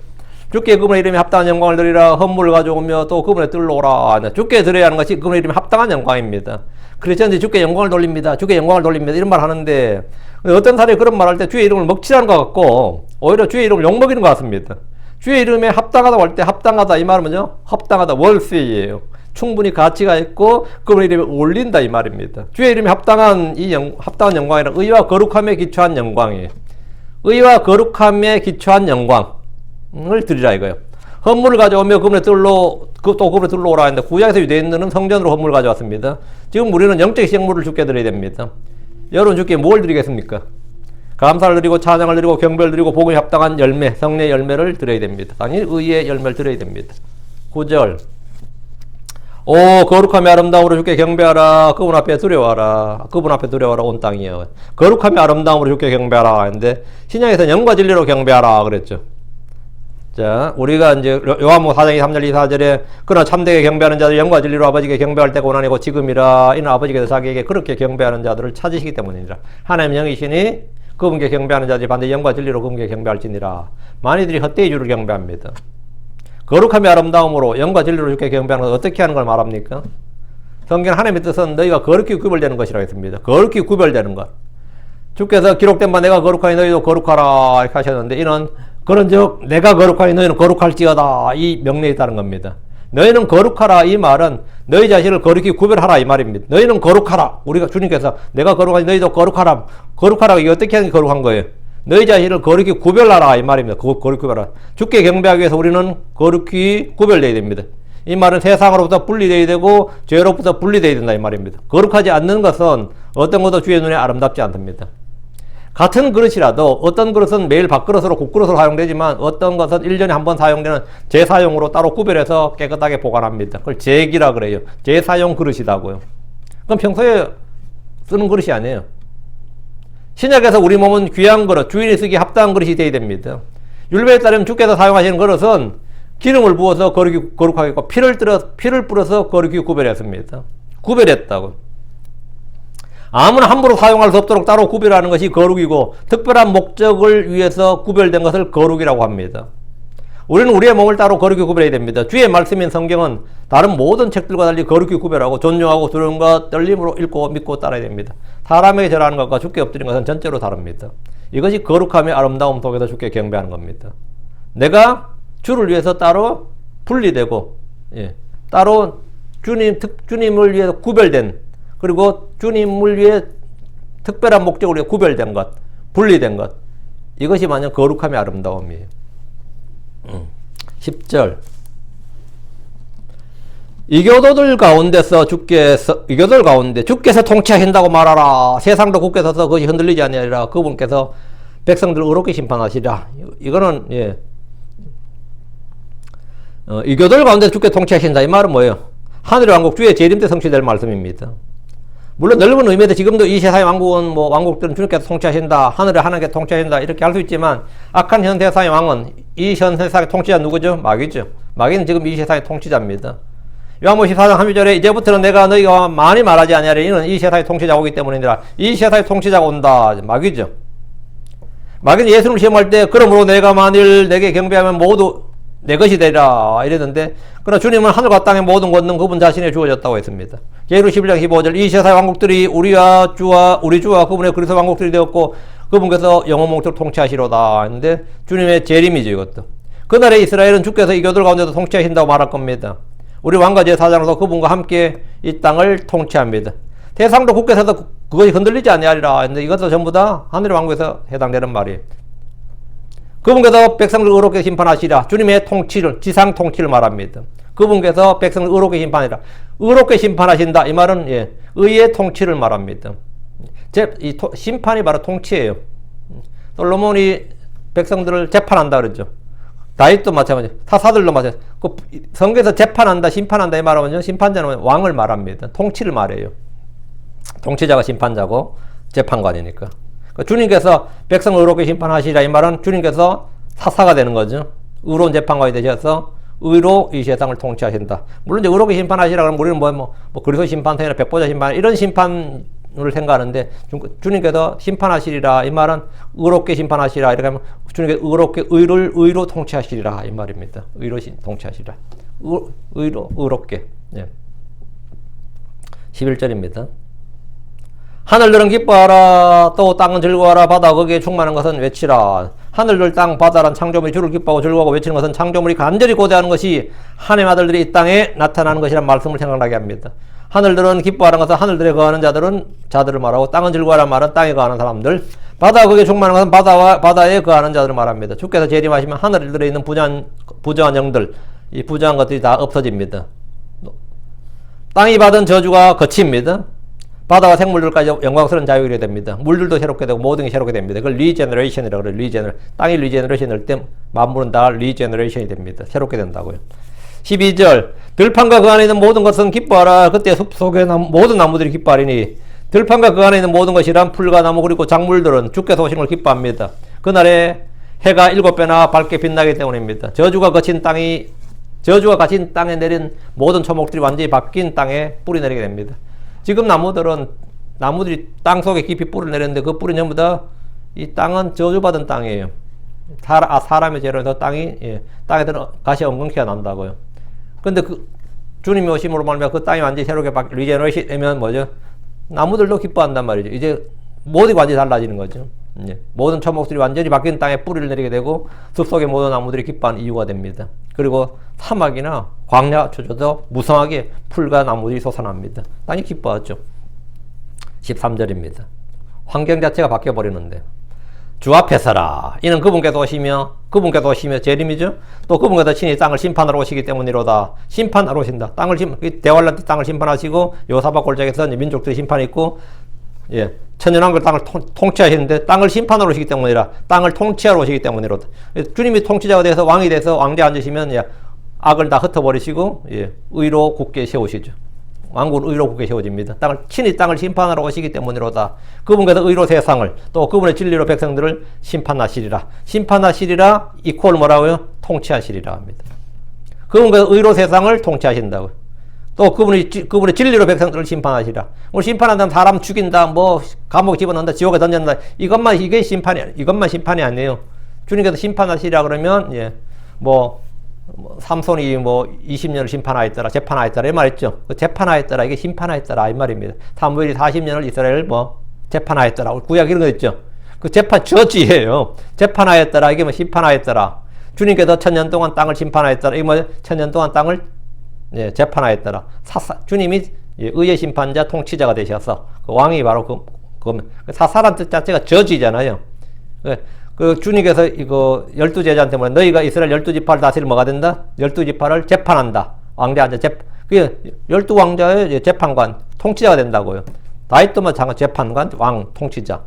주께 그분의 이름에 합당한 영광을 드리라. 헌물을 가져오며 또 그분의 뜰로 오라. 주께 드려야 하는 것이 그분의 이름에 합당한 영광입니다. 크리스천들이 주께 영광을 돌립니다. 주께 영광을 돌립니다. 이런 말 하는데 어떤 사람이 그런 말 할 때 주의 이름을 먹칠하는 것 같고 오히려 주의 이름을 욕먹이는 것 같습니다. 주의 이름에 합당하다고 할 때 합당하다 이 말은 뭐죠? 합당하다 worthy예요. 충분히 가치가 있고 그분의 이름에 올린다 이 말입니다. 주의 이름에 합당한 합당한 영광이란 의와 거룩함에 기초한 영광이에요. 의와 거룩함에 기초한 영광을 드리라 이거예요. 헌물을 가져오며 그분의 뜰로 또 그분의 뜰로 오라 했는데 구약에서 유대인들은 성전으로 헌물을 가져왔습니다. 지금 우리는 영적 식물을 주께 드려야 됩니다. 여러분 주께 뭘 드리겠습니까? 감사를 드리고 찬양을 드리고 경배를 드리고 복음에 합당한 열매, 성례의 열매를 드려야 됩니다. 당연히 의의 열매를 드려야 됩니다. 9절 오 거룩함이 아름다움으로 주께 경배하라. 그분 앞에 두려워하라. 그분 앞에 두려워하라 온 땅이여. 거룩함이 아름다움으로 주께 경배하라 했는데 신약에서는 영과 진리로 경배하라 그랬죠. 자, 우리가 이제 요한복음 4장 3절 2,4절에 그러나 참되게 경배하는 자들 영과 진리로 아버지께 경배할 때가 원하니고 지금이라. 이는 아버지께서 자기에게 그렇게 경배하는 자들을 찾으시기 때문이니라. 하나님 영이시니 그분께 경배하는 자들이 반드시 영과 진리로 그분께 경배할지니라. 많이들이 헛되이 주를 경배합니다. 거룩함이 아름다움으로 영과 진리로 주께 경배하는 것 어떻게 하는 걸 말합니까? 성경 하나님의 뜻은 너희가 거룩히 구별되는 것이라고 했습니다. 거룩히 구별되는 것. 주께서 기록된 바 내가 거룩하니 너희도 거룩하라 이렇게 하셨는데 이는 그런즉 내가 거룩하니 너희는 거룩할지어다 이 명령이 있다는 겁니다. 너희는 거룩하라 이 말은 너희 자신을 거룩히 구별하라 이 말입니다. 너희는 거룩하라. 우리가 주님께서 내가 거룩하니 너희도 거룩하라. 거룩하라 이게 어떻게 하는 게 거룩한 거예요? 너희 자신을 거룩히 구별하라 이 말입니다. 거룩히 구별하라. 주께 경배하기 위해서 우리는 거룩히 구별되어야 됩니다. 이 말은 세상으로부터 분리되어야 되고 죄로부터 분리되어야 된다 이 말입니다. 거룩하지 않는 것은 어떤 것도 주의 눈에 아름답지 않습니다. 같은 그릇이라도 어떤 그릇은 매일 밥그릇으로 국그릇으로 사용되지만 어떤 것은 1년에 한 번 사용되는 재사용으로 따로 구별해서 깨끗하게 보관합니다. 그걸 재기라 그래요. 재사용 그릇이라고요. 그럼 평소에 쓰는 그릇이 아니에요. 신약에서 우리 몸은 귀한 그릇, 주인이 쓰기 합당한 그릇이 되어야 됩니다. 율법에 따르면 주께서 사용하시는 그릇은 기름을 부어서 거룩하게 했고 피를 뿌려서 거룩히 구별했습니다. 구별했다고. 아무나 함부로 사용할 수 없도록 따로 구별하는 것이 거룩이고 특별한 목적을 위해서 구별된 것을 거룩이라고 합니다. 우리는 우리의 몸을 따로 거룩히 구별해야 됩니다. 주의 말씀인 성경은 다른 모든 책들과 달리 거룩히 구별하고 존중하고 두려움과 떨림으로 읽고 믿고 따라야 됩니다. 사람에게 절하는 것과 주께 엎드리는 것은 전적으로 다릅니다. 이것이 거룩함의 아름다움 속에서 주께 경배하는 겁니다. 내가 주를 위해서 따로 분리되고 따로 주님을 위해서 구별된 그리고 주님을 위해 특별한 목적을 위해 구별된 것, 분리된 것 이것이 만약 거룩함의 아름다움이에요. 10절 이교도들 가운데 주께서 통치하신다고 말하라. 세상도 굳게 서서 그것이 흔들리지 아니하리라. 그분께서 백성들을 의롭게 심판하시리라. 이거는 이교도들 가운데 주께 통치하신다. 이 말은 뭐예요? 하늘의 왕국 주의 재림 때 성취될 말씀입니다. 물론 넓은 의미에서 지금도 이 세상의 왕국은 왕국들은 주님께서 통치하신다. 하늘의 하나님께서 통치하신다. 이렇게 할 수 있지만 악한 현 세상의 왕은 이 현 세상의 통치자 누구죠? 마귀죠. 마귀는 지금 이 세상의 통치자입니다. 요한복음 14장 12절에 이제부터는 내가 너희가 많이 말하지 아니하리. 이는 이 세상의 통치자가 오기 때문이니라. 이 세상의 통치자가 온다. 마귀죠. 마귀는 예수님을 시험할 때 그러므로 내가 만일 내게 경배하면 모두 내 것이 되리라 이랬는데 그러나 주님은 하늘과 땅의 모든 권능 그분 자신에 주어졌다고 했습니다. 계시록 11장 15절 이 세상의 왕국들이 우리 주와 그분의 그리스도 왕국들이 되었고 그분께서 영원 목적으로 통치하시로다 했는데 주님의 재림이죠. 이것도 그날의 이스라엘은 주께서 이교들 가운데도 통치하신다고 말할 겁니다. 우리 왕과 제사장으로서 그분과 함께 이 땅을 통치합니다. 세상도 굳게 서서 그것이 흔들리지 아니하리라 했는데 이것도 전부 다 하늘의 왕국에서 해당되는 말이에요. 그분께서 백성을 의롭게 심판하시라. 주님의 통치를, 지상 통치를 말합니다. 그분께서 백성을 의롭게 심판하시라. 의롭게 심판하신다. 이 말은 의의 통치를 말합니다. 심판이 바로 통치예요. 솔로몬이 백성들을 재판한다 그러죠. 다윗도 마찬가지, 사사들도 마찬가지. 성경에서 재판한다, 심판한다 이 말하면요, 심판자는 왕을 말합니다. 통치를 말해요. 통치자가 심판자고 재판관이니까. 주님께서 백성을 의롭게 심판하시라 이 말은 주님께서 사사가 되는 거죠. 의로운 재판관이 되셔서 의로 이 세상을 통치하신다. 물론 이제 의롭게 심판하시라 그러면 우리는 그리스도 심판통이나 백보자 심판 이런 심판을 생각하는데 주님께서 심판하시리라 이 말은 의롭게 심판하시라 이렇게 하면 주님께서 의롭게 의로 통치하시리라 이 말입니다. 의로 통치하시라. 의롭게. 11절입니다. 하늘들은 기뻐하라. 또 땅은 즐거워하라. 바다 거기에 충만한 것은 외치라. 하늘들 땅 바다란 창조물이 주를 기뻐하고 즐거워하고 외치는 것은 창조물이 간절히 고대하는 것이 하나님의 아들들이 이 땅에 나타나는 것이란 말씀을 생각나게 합니다. 하늘들은 기뻐하는 것은 하늘들에 거하는 자들을 말하고 땅은 즐거워하라는 말은 땅에 거하는 사람들, 바다 거기에 충만한 것은 바다에 거하는 자들을 말합니다. 주께서 재림하시면 하늘들에 있는 부정한 영들, 이 부정한 것들이 다 없어집니다. 땅이 받은 저주가 거칩니다. 바다와 생물들까지 영광스러운 자유가 됩니다. 물들도 새롭게 되고 모든 게 새롭게 됩니다. 그걸 리제너레이션이라고 그래요. 땅이 리제너레이션 될 때 만물은 다 리제너레이션이 됩니다. 새롭게 된다고요. 12절 들판과 그 안에 있는 모든 것은 기뻐하라. 그때 숲 속의 모든 나무들이 기뻐하리니 들판과 그 안에 있는 모든 것이란 풀과 나무 그리고 작물들은 주께서 오신 걸 기뻐합니다. 그날에 해가 7배나 밝게 빛나기 때문입니다. 저주가 갇힌 땅에 내린 모든 초목들이 완전히 바뀐 땅에 뿌리 내리게 됩니다. 지금 나무들이 땅 속에 깊이 뿌리를 내렸는데 그 뿌리는 전부 다 이 땅은 저주받은 땅이에요. 사람의 죄로 해서 땅에 가시 엉겅퀴가 난다고요. 근데 주님이 오심으로 말하면 그 땅이 완전히 새롭게 리제너레이션 되면 뭐죠? 나무들도 기뻐한단 말이죠. 이제 모든 게 완전히 달라지는 거죠. 모든 초목들이 완전히 바뀐 땅에 뿌리를 내리게 되고 숲속의 모든 나무들이 기뻐하는 이유가 됩니다. 그리고 사막이나 광야 초조도 무성하게 풀과 나무들이 솟아납니다. 땅이 기뻐하죠. 13절입니다. 환경 자체가 바뀌어버리는데 주 앞에 서라. 이는 그분께서 오시며 재림이죠. 또 그분께서 친히 땅을 심판하러 오시기 때문이로다. 심판하러 오신다. 대환란 때 땅을 심판하시고 요사박 골짜기에서 민족들이 심판이 있고 예, 천년왕국 땅을 통치하시는데 땅을 심판하러 오시기 때문이라 땅을 통치하러 오시기 때문이로다. 주님이 통치자가 돼서 왕이 돼서 왕좌에 앉으시면 예, 악을 다 흩어버리시고 예, 의로 굳게 세우시죠. 왕국은 의로 굳게 세워집니다. 친히 땅을 심판하러 오시기 때문이로다. 그분께서 의로 세상을 또 그분의 진리로 백성들을 심판하시리라. 심판하시리라 이퀄 뭐라고요? 통치하시리라 합니다. 그분께서 의로 세상을 통치하신다고요. 또 그분의 진리로 백성들을 심판하시라. 오늘 심판한다면 사람 죽인다, 뭐 감옥에 집어넣는다, 지옥에 던진다. 이게 이것만 심판이 아니에요. 주님께서 심판하시라 그러면 예, 뭐 삼손이 뭐 20년을 심판하였더라, 재판하였더라 이 말했죠. 그 재판하였더라 이게 심판하였더라 이 말입니다. 사무엘이 40년을 이스라엘을 뭐 재판하였더라. 구약 이런 거 있죠. 그 재판 저지예요. 재판하였더라 이게 뭐 심판하였더라. 주님께서 1000년 동안 땅을 심판하였더라. 이게 뭐 1000년 동안 땅을 예, 재판하였더라. 주님이 예, 의의 심판자 통치자가 되셔서 그 왕이 바로 그 사사란 뜻 자체가 저지잖아요. 그 주님께서 이거 12제자한테 뭐래? 너희가 이스라엘 12지파를 다스릴 뭐가 된다? 12지파를 재판한다. 왕자 앉아 그게 12왕자의 재판관, 통치자가 된다고요. 다윗도 장관, 재판관, 왕, 통치자.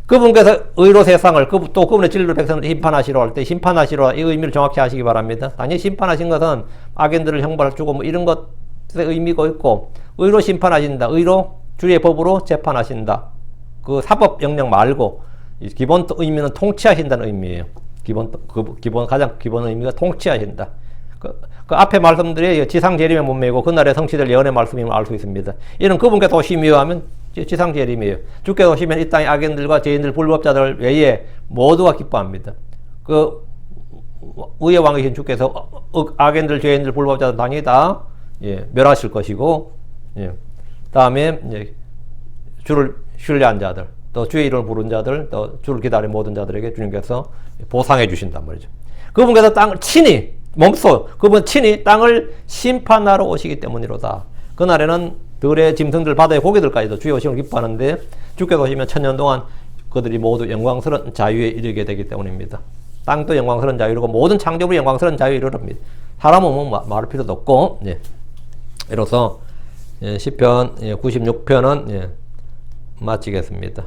그분께서 의로 세상을 또 그분의 진리로 백성을 심판하시러 할 때 심판하시러 이 의미를 정확히 하시기 바랍니다. 단지 심판하신 것은 악인들을 형벌 주고 뭐 이런 것의 의미가 있고 의로 심판하신다. 의로 주의 법으로 재판하신다. 그 사법 영역 말고 기본 의미는 통치하신다는 의미예요. 가장 기본 의미가 통치하신다. 그 앞에 말씀들이 지상 재림에 못 매고 그날에 성취될 예언의 말씀임을 알 수 있습니다. 이런 그분께서 오심이요 하면 지상 재림이에요. 주께서 오시면 이 땅의 악인들과 죄인들, 불법자들 외에 모두가 기뻐합니다. 그 의의 왕이신 주께서 악인들, 죄인들, 불법자들 당연히 다 예, 멸하실 것이고, 예, 다음에 예, 주를 신뢰한 자들, 또 주의 이름을 부른 자들, 또 주를 기다린 모든 자들에게 주님께서 보상해 주신단 말이죠. 그분께서 땅을 친히 그분 친히 땅을 심판하러 오시기 때문이로다. 그날에는 들의 짐승들, 바다의 고기들까지도 주의 오심을 기뻐하는데 주께서 오시면 1000년 동안 그들이 모두 영광스러운 자유에 이르게 되기 때문입니다. 땅도 영광스러운 자유로 이르고 모든 창조물이 영광스러운 자유에 이르릅니다. 사람은 뭐 말할 필요도 없고 예. 이로써 예, 시편 96편은 예, 마치겠습니다.